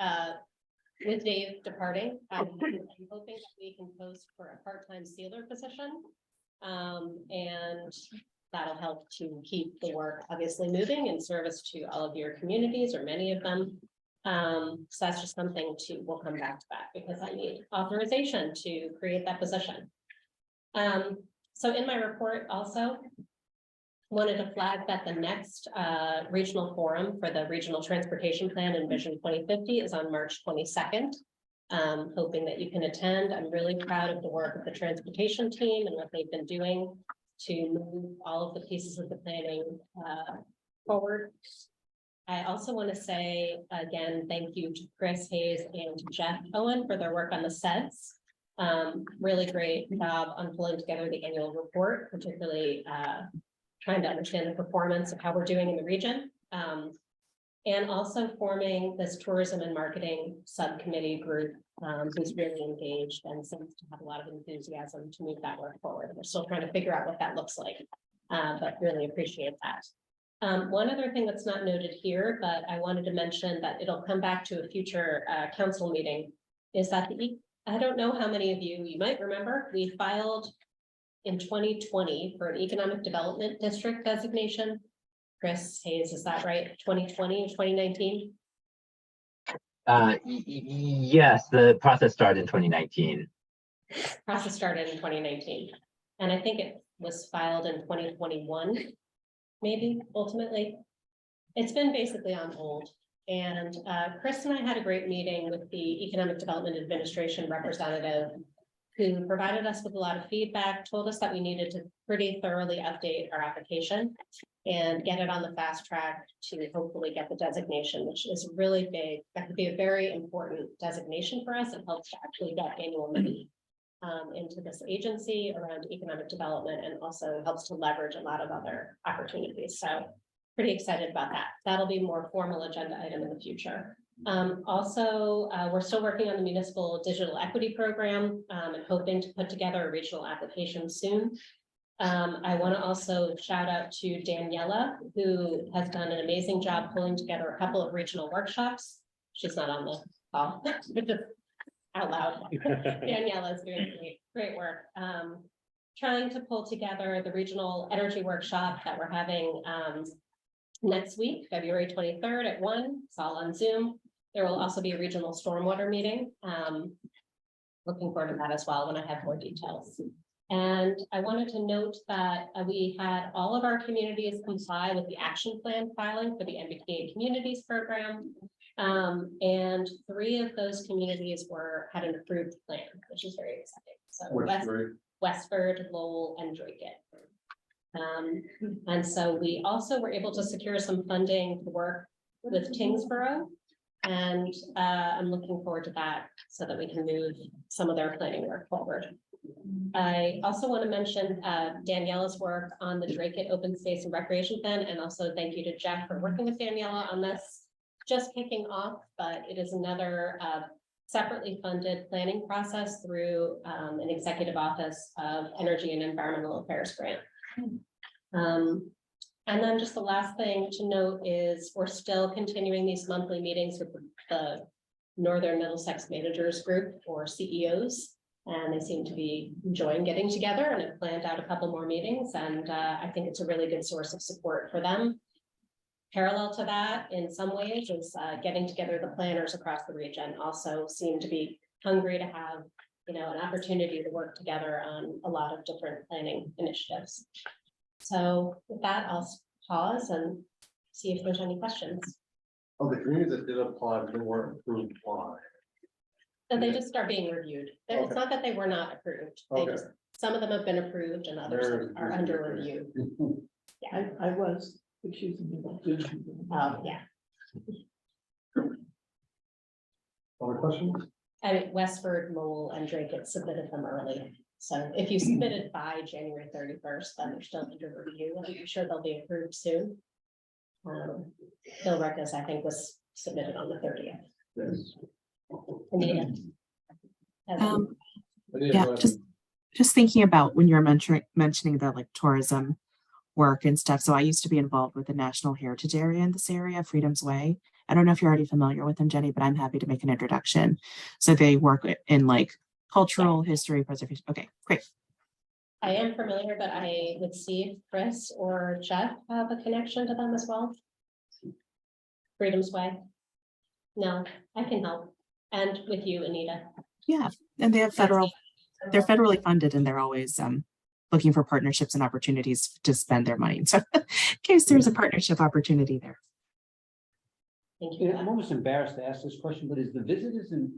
with Dave departing, I'm hoping that we can post for a part-time sealer position. And that'll help to keep the work obviously moving in service to all of your communities or many of them. So that's just something we'll come back to that because I need authorization to create that position. So in my report also, wanted to flag that the next regional forum for the Regional Transportation Plan and Vision 2050 is on March 22nd. Hoping that you can attend. I'm really proud of the work of the transportation team and what they've been doing to move all of the pieces of the planning forward. I also want to say again, thank you to Chris Hayes and Jeff Owen for their work on the SEDS. Really great job on pulling together the annual report, particularly trying to understand the performance of how we're doing in the region. And also forming this tourism and marketing subcommittee group who's really engaged and seems to have a lot of enthusiasm to move that work forward. We're still trying to figure out what that looks like, but really appreciate that. One other thing that's not noted here, but I wanted to mention that it'll come back to a future council meeting, is that I don't know how many of you might remember, we filed in 2020 for an economic development district designation. Chris Hayes, is that right? 2020 or 2019? Yes, the process started in 2019. Process started in 2019. And I think it was filed in 2021, maybe ultimately. It's been basically on hold. And Chris and I had a great meeting with the Economic Development Administration representative who provided us with a lot of feedback, told us that we needed to pretty thoroughly update our application and get it on the fast track to hopefully get the designation, which is really big. That could be a very important designation for us. It helps to actually get annual money into this agency around economic development and also helps to leverage a lot of other opportunities. So pretty excited about that. That'll be a more formal agenda item in the future. Also, we're still working on the municipal digital equity program and hoping to put together a regional application soon. I want to also shout out to Daniela, who has done an amazing job pulling together a couple of regional workshops. She's not on the call, but just out loud. Daniela is doing great work. Trying to pull together the regional energy workshop that we're having next week, February 23rd at 1. It's all on Zoom. There will also be a regional stormwater meeting. Looking forward to that as well when I have more details. And I wanted to note that we had all of our communities comply with the action plan filing for the MBTA Communities Program. And 3 of those communities had an approved plan, which is very exciting. So Westford, Lowell, and Drake. And so we also were able to secure some funding to work with Tingsboro. And I'm looking forward to that so that we can move some of their planning work forward. I also want to mention Daniela's work on the Drake Open Space and Recreation Plan, and also thank you to Jeff for working with Daniela on this. Just kicking off, but it is another separately funded planning process through an executive office of energy and environmental affairs grant. And then just the last thing to note is we're still continuing these monthly meetings with the Northern Middlesex Managers Group, or CEOs. And they seem to be enjoying getting together and have planned out a couple more meetings, and I think it's a really good source of support for them. Parallel to that, in some ways, is getting together the planners across the region also seem to be hungry to have, you know, an opportunity to work together on a lot of different planning initiatives. So with that, I'll pause and see if there's any questions. Oh, the communities that did apply, they weren't approved, why? So they just are being reviewed. It's Okay. not that they were not approved. They Okay. just, some of them have been approved and others They're- are under review. I was excusing you. Yeah. Other questions? I mean, Westford, Lowell, and Drake had submitted them early. So if you submitted by January 31st, then they're still under review, and I'm sure they'll be approved soon. Bill Records, I think, was submitted on the 30th. Yes. Anita? Yeah, just thinking about when you're mentioning the like tourism work and stuff. So I used to be involved with the National Heritage Area in this area, Freedom's Way. I don't know if you're already familiar with them, Jenny, but I'm happy to make an introduction. So they work in like cultural history preservation. Okay, great. I am familiar, but I would see if Chris or Jeff have a connection to them as well. Freedom's Way. No, I can help. And with you, Anita. Yeah, and they have they're federally funded, and they're always looking for partnerships and opportunities to spend their money. So in case there's a partnership opportunity there. Thank you. I'm almost embarrassed to ask this question, but is the visitors in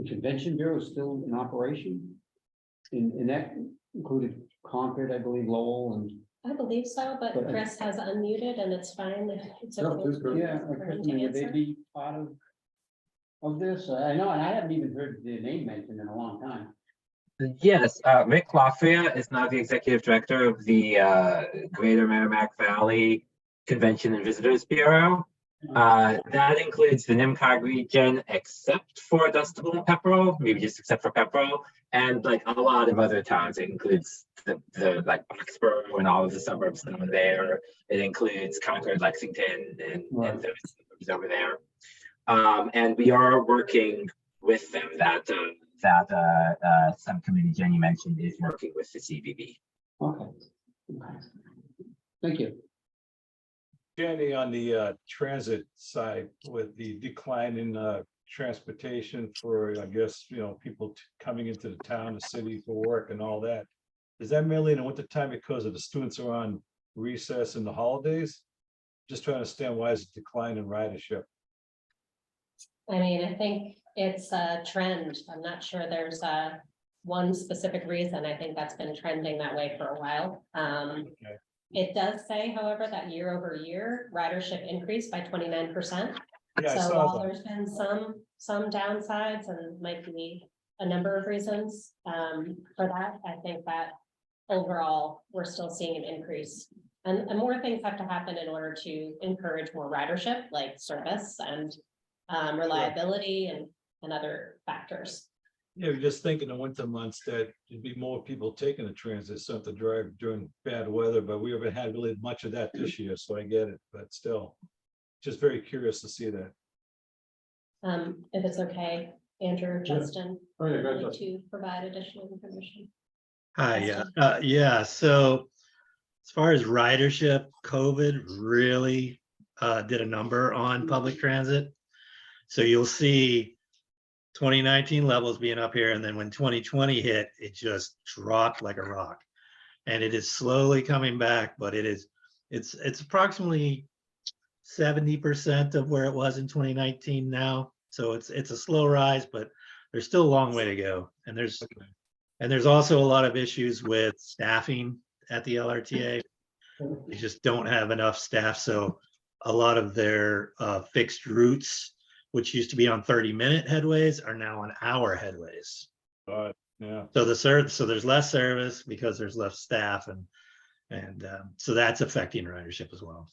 Convention Bureau still in operation? And that included Concord, I believe, Lowell, and I believe so, but But- Chris has unmuted and it's fine. If it's No, okay please go. yeah, for him I to mean, would they answer. be part of this? I know, and I haven't even heard their name mentioned in a long time. Yes, Rick Lafria is now the executive director of the Greater Merrimack Valley Convention and Visitors Bureau. That includes the NMCOG region, except for Dunstable and Pepperell, maybe just except for Pepperell, and like a lot of other towns. It includes the like Foxborough and all of the suburbs down there. It includes Concord, Lexington, and those suburbs over there. And we are working with them. That subcommittee Jenny mentioned is working with the CVB. Okay. Thank you. Jenny, on the transit side, with the decline in transportation for, I guess, you know, people coming into the town, the city for work and all that. Is that mainly in the wintertime because of the students are on recess and the holidays? Just trying to understand why is it decline in ridership? I mean, I think it's a trend. I'm not sure there's one specific reason. I think that's been trending that way for a while. Okay. It does say, however, that year over year, ridership increased by 29%. Yeah, I So saw while that. there's been some downsides and might be a number of reasons for that, I think that overall, we're still seeing an increase. And more things have to happen in order to encourage more ridership, like service and reliability and other factors. Yeah, we're just thinking in the winter months that there'd be more people taking the transit, so to drive during bad weather, but we haven't had really much of that this year, so I get it, but still. Just very curious to see that. If it's okay, Andrew, Yeah. Justin, Oh, yeah, would go you ahead, like Justin. to provide additional information. Hi, yeah, so as far as ridership, COVID really did a number on public transit. So you'll see 2019 levels being up here, and then when 2020 hit, it just dropped like a rock. And it is slowly coming back, but it's approximately 70% of where it was in 2019 now. So it's a slow rise, but there's still a long way to go. And there's also a lot of issues with staffing at the LRTA. They just don't have enough staff. So a lot of their fixed routes, which used to be on 30-minute headways, are now on hour headways. Yeah. So there's less service because there's less staff, and so that's affecting ridership as well.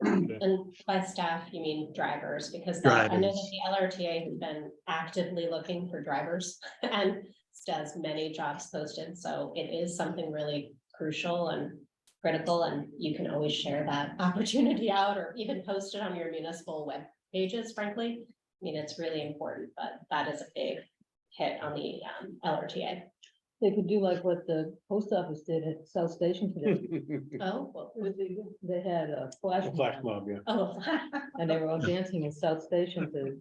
And by staff, you mean drivers, because I know that the LRTA has been actively looking for drivers and does many jobs posted. So it is something really crucial and critical, and you can always share that opportunity out or even post it on your municipal web pages, frankly. I mean, it's really important, but that is a hit on the LRTA. They could do like what the post office did at South Station today. Oh, well, They had a flash Flash mob, mob, yeah. oh, and they were all dancing at South Station to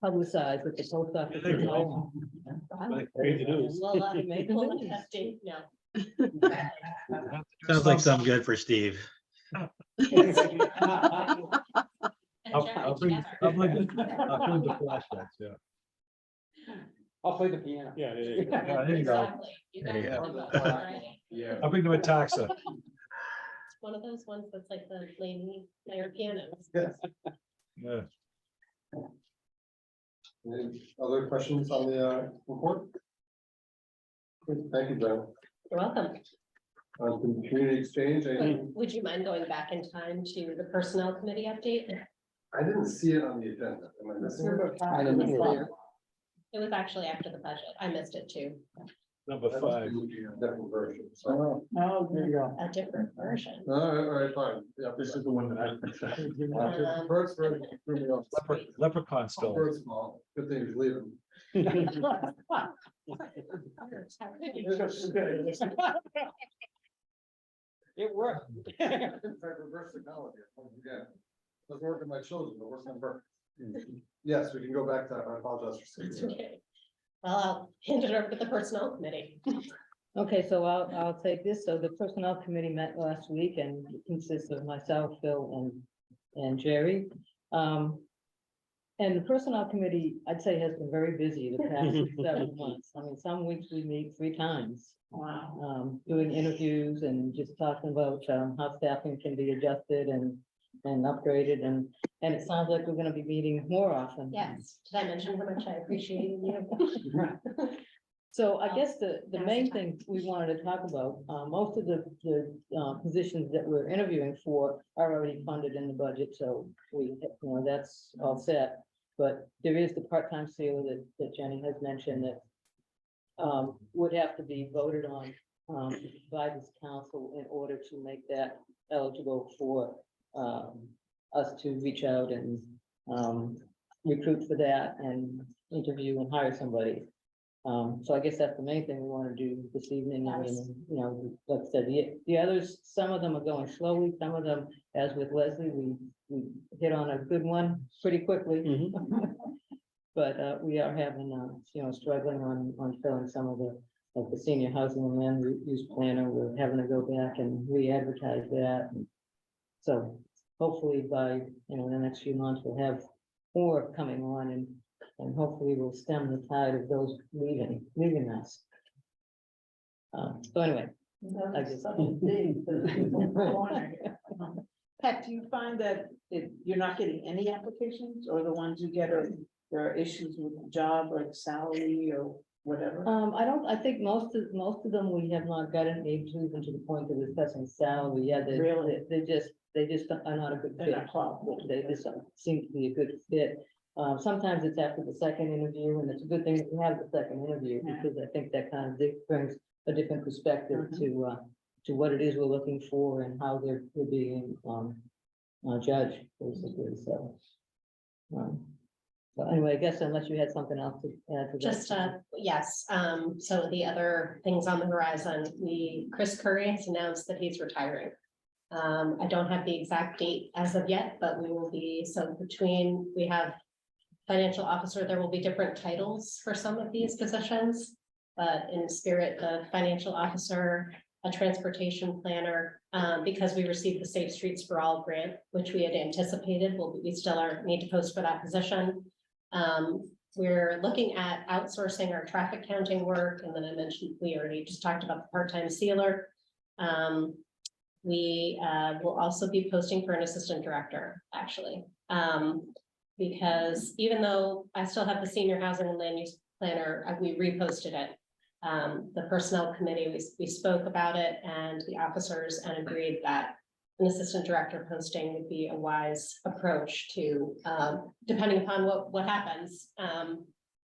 publicize that the post office. There you was go. open. Crazy news. Well, I made the we'll news. update, no. Sounds like something good for Steve. And I'll Jerry bring together. I'll bring the flashlights, yeah. I'll play the piano. Yeah, there you go. Yeah, there you go. Exactly. You guys Yeah. know about that already. Yeah. I'll bring them a taxa. It's one of those ones that's like the Laney player pianos. Yeah. Any other questions on the report? Thank you, Joe. You're welcome. Community exchange, Would you mind going back in time to the personnel committee update? I didn't see it on the agenda. Am I missing it? I didn't see it. It was actually after the budget. I missed it too. Number 5. Different version. So, Oh, there you go. A different version. all right, fine. Yeah, This is the one that I. Bird's very, threw me off. Leprechaun skull. Bird's small. Good thing he's leaving. It worked. In fact, reverse psychology. Yeah. Doesn't work in my children, but works on birth. Yes, we can go back to that. I apologize for saying that. Okay. Well, I'll hand it over to the personnel committee. Okay, so I'll take this. So the personnel committee met last week and it consists of myself, Phil and Jerry. And the personnel committee, I'd say, has been very busy the past 7 months. I mean, some weeks we meet 3 times. Wow. Doing interviews and just talking about how staffing can be adjusted and upgraded and it sounds like we're gonna be meeting more often. Yes. Did I mention how much I appreciated you? So I guess the main thing we wanted to talk about, most of the positions that we're interviewing for are already funded in the budget, so that's all set. But there is the part-time sailor that Jenny has mentioned that would have to be voted on by this council in order to make that eligible for us to reach out and recruit for that and interview and hire somebody. So I guess that's the main thing we want to do this evening. I mean, like I said, the others, some of them are going slowly, some of them, as with Leslie, we hit on a good one pretty quickly. But we are having, struggling on filling some of the senior housing and land use planner. We're having to go back and re-advertise that. So hopefully by, the next few months, we'll have more coming on and hopefully we'll stem the tide of those leaving us. So anyway. I guess. Pat, do you find that you're not getting any applications or the ones you get there are issues with the job or the salary or whatever? I think most of them, we have not gotten even to the point of discussing salary. Yeah, Really? they just are not a good They're fit. not qualified. They just don't seem to be a good fit. Sometimes it's after the second interview, and it's a good thing that we have the second interview, Yeah. because I think that kind of brings a different perspective to what it is we're looking for and how they're being judged, basically, so. So anyway, I guess unless you had something else to add to that. Just, yes, so the other things on the horizon, Chris Curry has announced that he's retiring. I don't have the exact date as of yet, but we will be, so we have financial officer, there will be different titles for some of these positions. But in spirit, the financial officer, a transportation planner, because we received the Safe Streets for All grant, which we had anticipated, we still need to post for that position. We're looking at outsourcing our traffic counting work, and then I mentioned, we already just talked about the part-time sealer. We will also be posting for an assistant director, actually. Because even though I still have the senior housing and land use planner, we reposted it. The personnel committee, we spoke about it and the officers and agreed that an assistant director posting would be a wise approach to, depending upon what happens,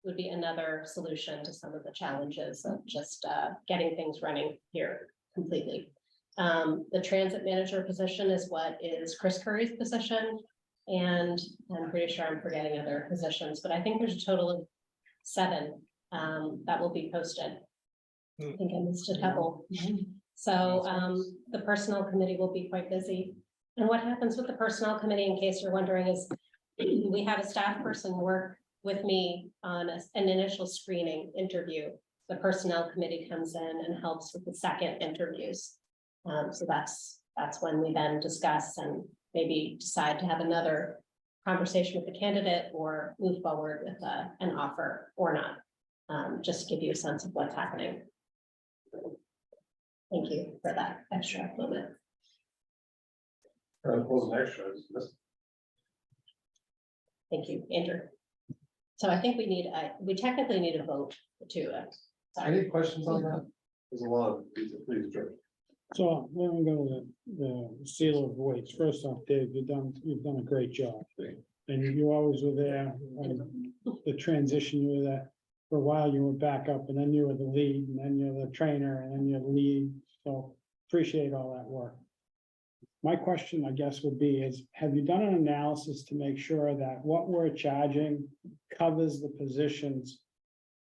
would be another solution to some of the challenges of just getting things running here completely. The transit manager position is what is Chris Curry's position. And I'm pretty sure I'm forgetting other positions, but I think there's a total of 7 that will be posted. I think I missed a couple. So the personnel committee will be quite busy. And what happens with the personnel committee, in case you're wondering, is we have a staff person work with me on an initial screening interview. The personnel committee comes in and helps with the second interviews. So that's when we then discuss and maybe decide to have another conversation with the candidate or move forward with an offer or not. Just to give you a sense of what's happening. Thank you for that extra moment. Wasn't extra. Thank you, Andrew. So I think we technically need a vote to Any questions on that? There's a lot of, please, George. So let me go to the seal of voids. First off, Dave, you've done a great job. And you always were there, the transition, you were there for a while, you were back up, and then you were the lead, and then you're the trainer, and then you're the lead. So appreciate all that work. My question, I guess, would be is, have you done an analysis to make sure that what we're charging covers the positions?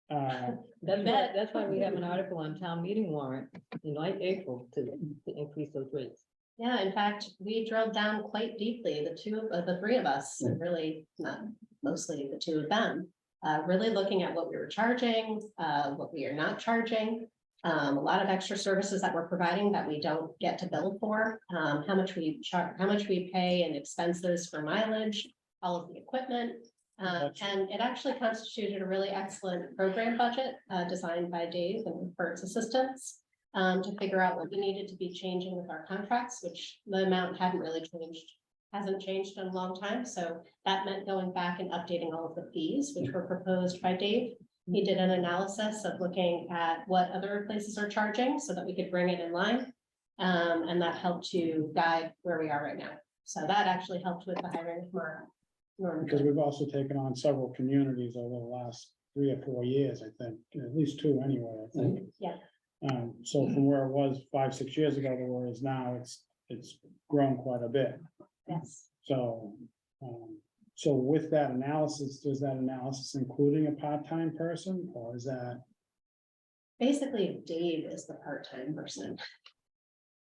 That's why we have an article on town meeting warrant in like April to increase those rates. Yeah, in fact, we drilled down quite deeply, the three of us, really, not mostly the two of them. Really looking at what we were charging, what we are not charging. A lot of extra services that we're providing that we don't get to bill for, how much we charge, how much we pay in expenses for mileage, all of the equipment. And it actually constituted a really excellent program budget designed by Dave and Bert's assistants to figure out what we needed to be changing with our contracts, which the amount hadn't really changed, hasn't changed in a long time. So that meant going back and updating all of the fees, which were proposed by Dave. He did an analysis of looking at what other places are charging so that we could bring it in line. And that helped to guide where we are right now. So that actually helped with the hiring of Norm. Because we've also taken on several communities over the last 3 or 4 years, I think, at least 2 anyway, I think. Yeah. So from where it was 5, 6 years ago to where it is now, it's grown quite a bit. Yes. So, so with that analysis, does that analysis including a part-time person, or is that? Basically, Dave is the part-time person.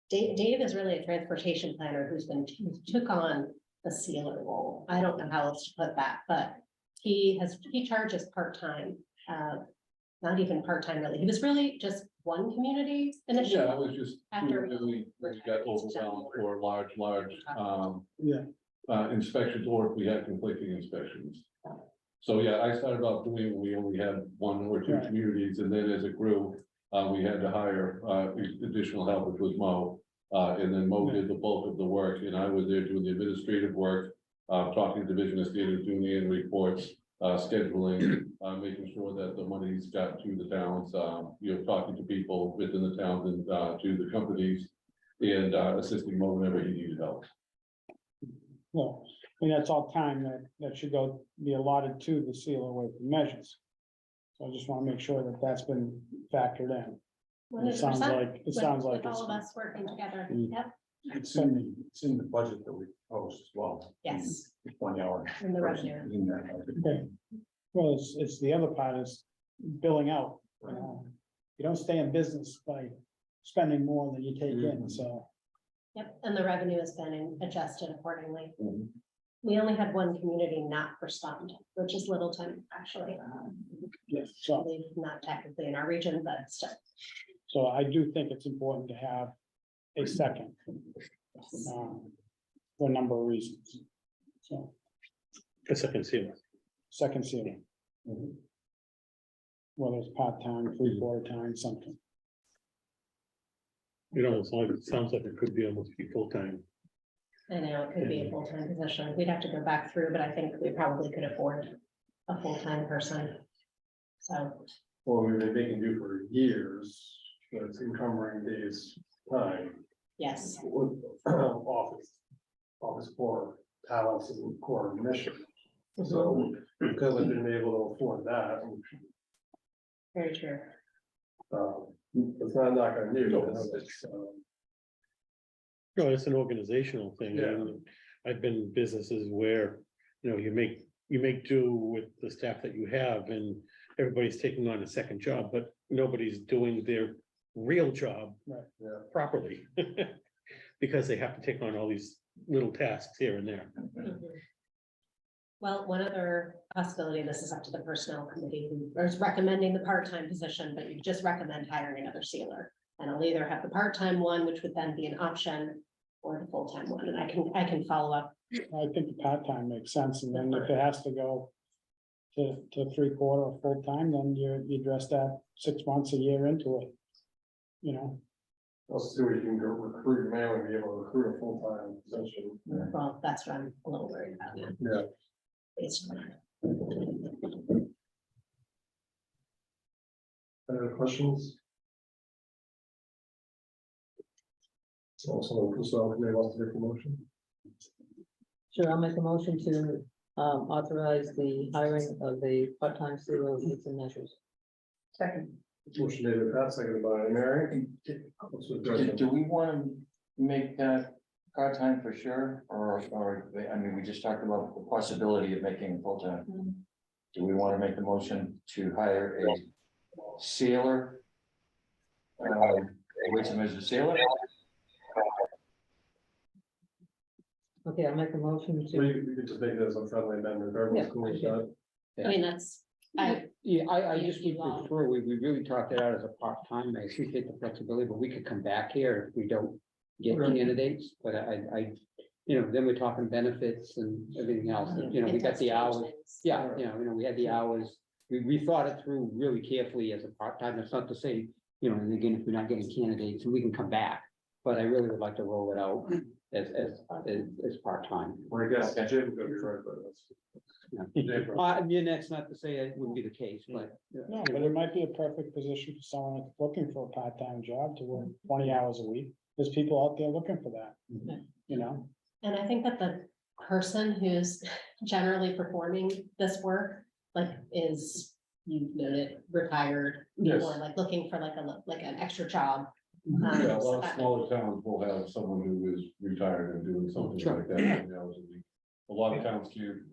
Dave is really a transportation planner who took on the sealer role. I don't know how else to put that, but he charges part-time, not even part-time really. He was really just one community initially. Yeah, I was just, we got overwhelmed for large, inspections, or if we had conflicting inspections. So, yeah, I started off doing, we only had 1 or 2 Right. communities, and then as it grew, we had to hire additional help, which was Mo. And then Mo did the bulk of the work, and I was there doing the administrative work, talking to Division of Standards, doing the annual reports, scheduling, making sure that the money's got to the towns, talking to people within the towns and to the companies, and assisting Mo whenever he needed help. Well, I mean, that's all time that should be allotted to the sealer weight measures. So I just want to make sure that that's been factored in. It sounds 100%, like, with all of us working together. Yep, It's in the budget that we post as well. yes, 20 hour. in the revenue. In there. Okay. Well, it's the other part is billing out. You don't stay in business by spending more than you take in, so. Yep, and the revenue has been adjusted accordingly. Mhm. We only had 1 community not respond, which is Littleton, actually. Yes, so, Not technically in our region, but still. so I do think it's important to have a second. For a number of reasons. So, A second seal. second seating. Whether it's part-time, 3/4 time, something. It almost like, it sounds like it could be almost be full-time. I know it could be a full-time position. We'd have to go back through, but I think we probably could afford a full-time person. So, Well, we've been making do for years, but it's encumbering Dave's time. yes, With office core talents and core mission. So because I've been able to afford that, very true. it's not on you, it's, No, it's an organizational thing. Yeah. And I've been in businesses where, you make do with the staff that you have, and everybody's taking on a second job, but nobody's doing their real job Yeah. properly. Because they have to take on all these little tasks here and there. Well, one other possibility, this is up to the personnel committee, who is recommending the part-time position, but you just recommend hiring another sealer. And I'll either have the part-time one, which would then be an option, or the full-time one, and I can follow up. I think the part-time makes sense, and then if it has to go to 3/4 or full-time, then you address that 6 months, a year into it. You know, Let's see what you can go recruit mail and be able to recruit a full-time position. Well, that's what I'm a little worried about now. Yeah. Basically. Any other questions? So someone personnel committee wants to make a motion? Sure, I'll make a motion to authorize the hiring of a part-time CEO of Weights and Measures. Second. Motion made by Pat, seconded by Mary. What's the judgment? Do we want to make that part-time for sure, or, I mean, we just talked about the possibility of making it full-time. Do we want to make the motion to hire a sailor? Weights and measures sailor? Okay, I'll make a motion We to, we could just make it as a friendly amendment, everyone's cool with that. I mean, that's, I, Yeah, I Yeah, just would you want- prefer, we really talked it out as a part-time, I appreciate the flexibility, but we could come back here if we don't get Right. candidates, but then we're talking benefits and everything else, we it got does the change hours. things. Yeah, we had the hours, we thought it through really carefully as a part-time, that's not to say, and again, if we're not getting candidates, we can come back. But I really would like to roll it out as part-time. Well, I guess Jim could be right, but that's. That's not to say it wouldn't be the case, but. no, but it might be a perfect position for someone that's looking for a part-time job to work 20 hours a week. There's people out there looking for that, you know? And I think that the person who's generally performing this work, like, is, you noted, retired. Yes. Or like looking for like an extra job. Yeah, a So lot of that- smaller towns will have someone who is retired and doing something Sure. like that. 20 hours a week. A lot of towns can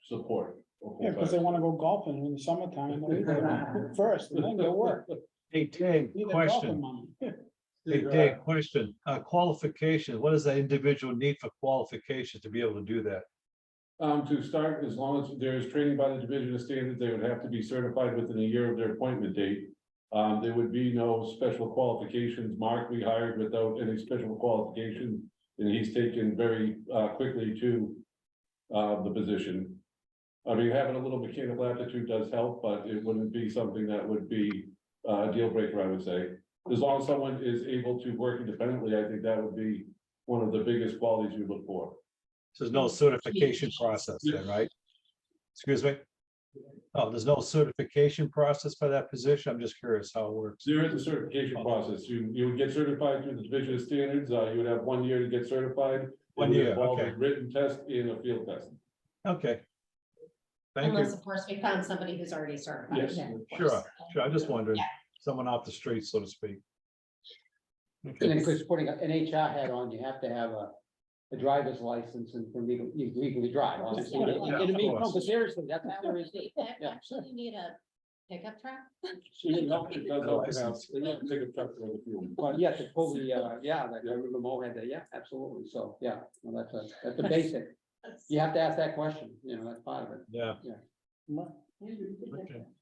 support. a Yeah, because they full-time. want to go golfing in the summertime first, and then go work. Hey, Dave, Need that question. golfing money. Hey, Dave, question, qualification, what does that individual need for qualifications to be able to do that? To start, as long as there is training by the Division of Standards, they would have to be certified within a year of their appointment date. There would be no special qualifications. Mark, we hired without any special qualification, and he's taken very quickly to the position. I mean, having a little mechanical aptitude does help, but it wouldn't be something that would be a deal breaker, I would say. As long as someone is able to work independently, I think that would be one of the biggest qualities we look for. So there's no certification process then, right? Excuse me? Oh, there's no certification process for that position? I'm just curious how it works. There is a certification process. You would get certified through the Division of Standards. You would have 1 year to get certified. It 1 would year, involve a okay. Written test and a field test. Okay. Thank Unless, you. of course, we found somebody who's already certified. Yes. of Sure, course. sure. I'm just wondering, Yeah. someone off the street, so to speak. And then, Okay. of course, putting an HR hat on, you have to have a driver's license and can legally drive, obviously. Yeah, And- of and I mean, no, course. but seriously, that's That there would is. be- Yeah. Actually, you need a pickup truck. It does help to have, take a truck for the field. Well, yeah, to pull the, like I remember Mo had that, yeah, absolutely, so, yeah, well, that's a basic, you have to ask that question, that's part of it. Yeah. Okay.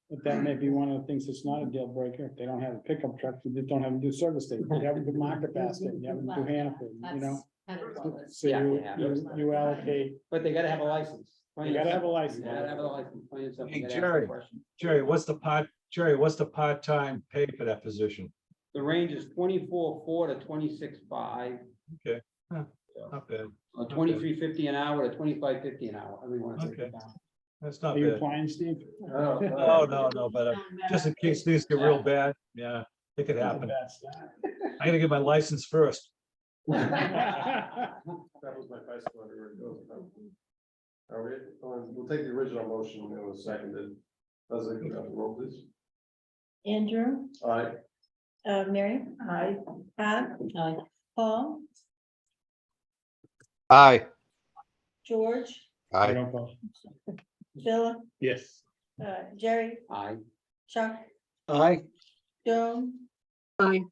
But that may be one of the things that's not a deal breaker. If they don't have a pickup truck, they don't have them do service station. You have them do market basket, you have them do Hannaford, you know? That's kind of what it's- So Yeah, you, they have. you allocate, But they gotta have a license. you gotta have a You license. gotta have a license. plain and simple. Hey, You gotta ask the Jerry. question. Jerry, what's the part-time pay for that position? The range is 24,400 to 26,500, Not bad. or 23.50 an hour to 25.50 an hour. I mean, want to take Okay. it down. That's not Are you bad. applying, Steve? Oh, no, but just in case things get real bad, yeah, it could happen. I gotta get my license first. That was my advice. Where it goes. All right, we'll take the original motion, it was seconded. Leslie, can you have the roll, please? Andrew, All right, Mary, hi, Pat, Aye. Paul, Aye. George, Aye. don't vote. Philip, Yes. Jerry, Aye. Chuck, Aye. Joan, Aye.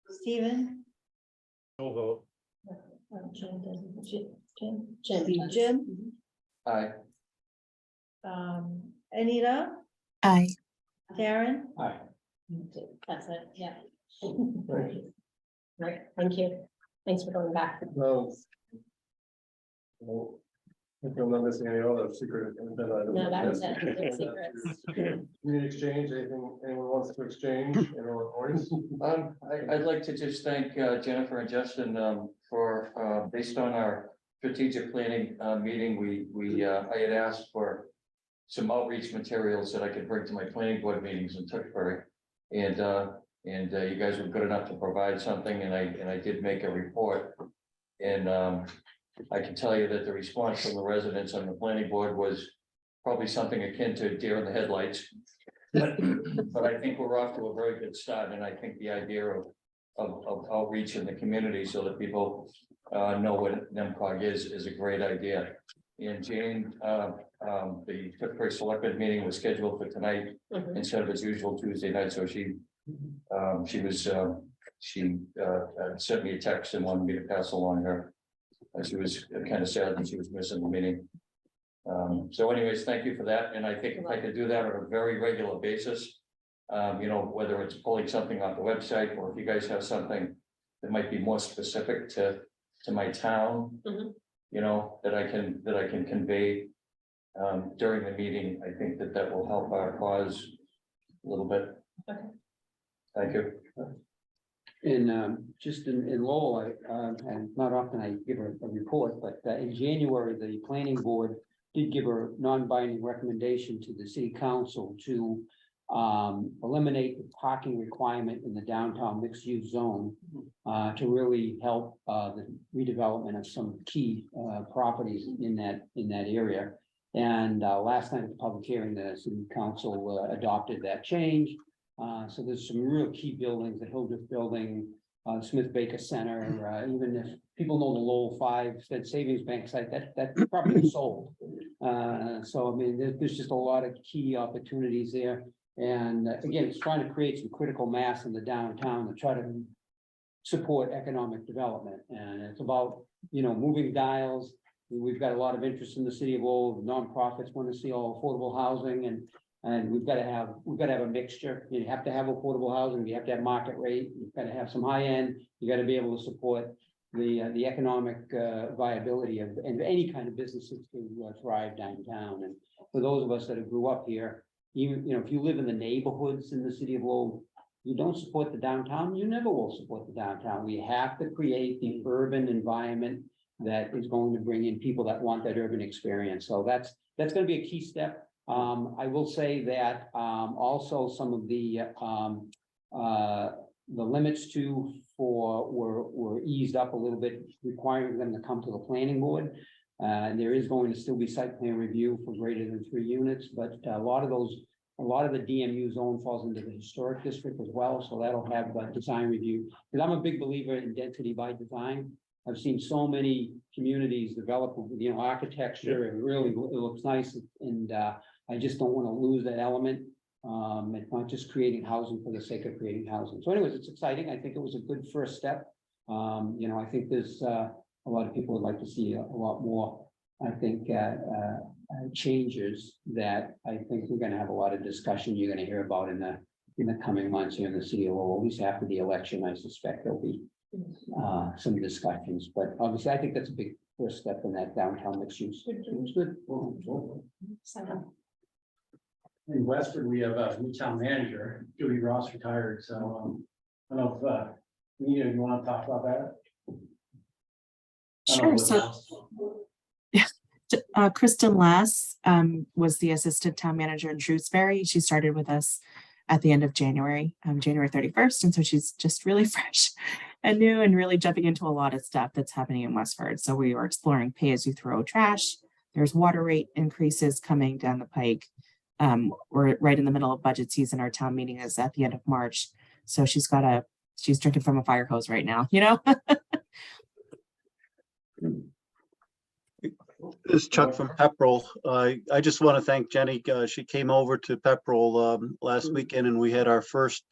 Stephen, No vote. Jim, Aye. Anita, Aye. Darren. Aye. That's it, yeah. Right, thank you. Thanks for going back. No. No. If I'm not missing any other secret. No, that was it. No secrets. Community exchange, anything anyone wants to exchange, anyone voice? I'd like to just thank Jennifer and Justin for based on our strategic planning meeting, I had asked for some outreach materials that I could bring to my planning board meetings in Tewksbury. And you guys were good enough to provide something, and I did make a report. And I can tell you that the response from the residents on the planning board was probably something akin to deer in the headlights. But I think we're off to a very good start, and I think the idea of outreach in the community so that people know what NMCOG is a great idea. And Jane, the Tewksbury Selectmen meeting was scheduled for tonight instead of its usual Tuesday night, so she sent me a text and wanted me to pass along her. She was kind of sad that she was missing the meeting. So anyways, thank you for that. And I think if I could do that on a very regular basis, whether it's pulling something off the website, or if you guys have something that might be more specific to my town, that I can convey during the meeting, I think that will help our cause a little bit. Okay. Thank you. Just in Lowell, and not often I give a report, but in January, the planning board did give a non-binding recommendation to the city council to eliminate the parking requirement in the downtown mixed-use zone to really help the redevelopment of some key properties in that area. And last night at the public hearing, the city council adopted that change. So there's some real key buildings, the Hildreth Building, Smith Baker Center, even if people know the Lowell 5 Fed Savings Bank site, that property is sold. So I mean, there's just a lot of key opportunities there. And again, it's trying to create some critical mass in the downtown to try to support economic development. And it's about, moving dials. We've got a lot of interest in the city of Lowell. Nonprofits want to see all affordable housing, and we've got to have a mixture. You have to have affordable housing. You have to have market rate. You've got to have some high end. You got to be able to support the economic viability of any kind of businesses to thrive downtown. And for those of us that grew up here, even if you live in the neighborhoods in the city of Lowell, you don't support the downtown, you never will support the downtown. We have to create the urban environment that is going to bring in people that want that urban experience. So that's going to be a key step. I will say that also some of the limits were eased up a little bit, requiring them to come to the planning board. There is going to still be site plan review for greater than 3 units, but a lot of the DMU zone falls into the historic district as well, so that'll have design review. Because I'm a big believer in density by design. I've seen so many communities develop, architecture, and really it looks nice, and I just don't want to lose that element. It's not just creating housing for the sake of creating housing. So anyways, it's exciting. I think it was a good first step. I think there's a lot of people would like to see a lot more, I think, changes that I think we're going to have a lot of discussion you're going to hear about in the coming months here in the city of Lowell. At least after the election, I suspect there'll be some discussions, but obviously I think that's a big first step in that downtown mixed use. It's good. In Westford, we have a new town manager, Judy Ross retired, so I don't know if Nina, you want to talk about that? Sure. So Kristen Lass was the assistant town manager in Shrewsbury. She started with us at the end of January, January 31st. And so she's just really fresh and new and really jumping into a lot of stuff that's happening in Westford. So we were exploring pay-as-you-throw trash. There's water rate increases coming down the pike. We're right in the middle of budget season. Our town meeting is at the end of March. So she's drinking from a fire hose right now, This is Chuck from Pepperell. I just want to thank Jenny. She came over to Pepperell last weekend and we had our first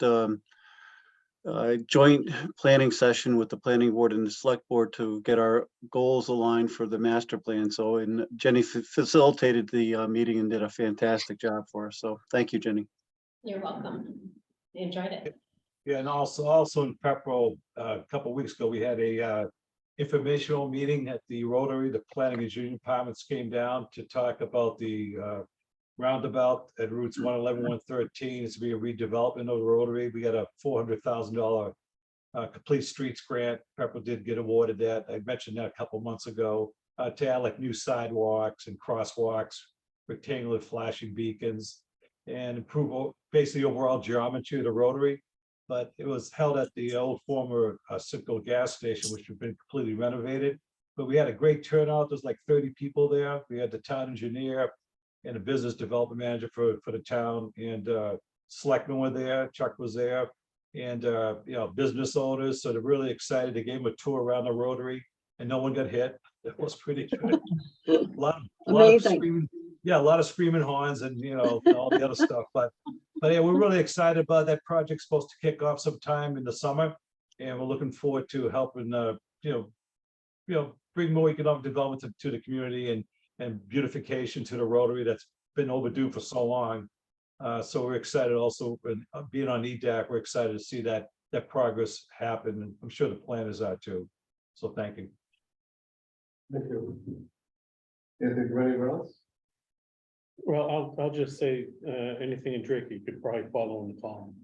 joint planning session with the planning board and the select board to get our goals aligned for the master plan. So, and Jenny facilitated the meeting and did a fantastic job for us. So thank you, Jenny. You're welcome. Enjoyed it. Yeah, and also in Pepperell, a couple of weeks ago, we had a informational meeting at the Rotary. The planning and zoning departments came down to talk about the roundabout at routes 111, 113. It's to be a redevelopment of the Rotary. We got a $400,000 complete streets grant. Pepperell did get awarded that. I mentioned that a couple months ago, to add like new sidewalks and crosswalks, rectangular flashing beacons, and improve basically overall geometry of the Rotary. But it was held at the old former Citgo gas station, which has been completely renovated. But we had a great turnout. There's like 30 people there. We had the town engineer and a business development manager for the town, and selectmen were there. Chuck was there, and business owners. So they're really excited. They gave them a tour around the Rotary, and no one got hit. It was pretty good. A lot of screaming, a lot of screaming horns, and all the other stuff. But yeah, we're really excited about that project. Supposed to kick off sometime in the summer, and we're looking forward to helping bring more economic development to the community and beautification to the Rotary that's been overdue for so long. So we're excited also, being on EDAC, we're excited to see that progress happen, and I'm sure the planners are too. So thank you. Thank you. Anything from anyone else? Well, I'll just say, anything in Drake, you could probably follow in the column.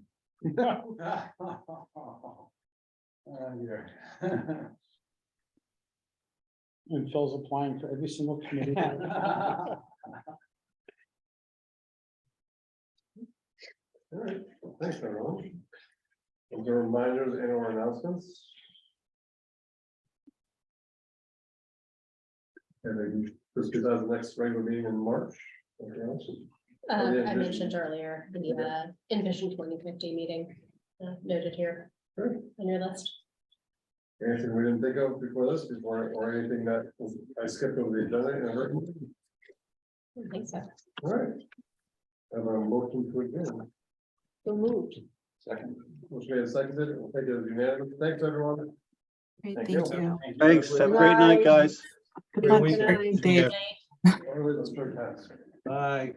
And Phil's applying for every single committee. All right, well, thanks everyone. Those are reminders and or announcements. And then this is the next regular meeting in March. Anything else? I mentioned earlier the Envision 2050 meeting noted here on your list. Anything we didn't think of before this, or anything that I skipped over the agenda? I think so. All right. Have a motion to adjourn. So moved. Second. Motion made and seconded. We'll take it as unanimous. Thanks, everyone. Great, Thank thank you. you. Thanks. Have a great night, guys. Good luck, weekend. Dave. Everybody, let's start task. Bye.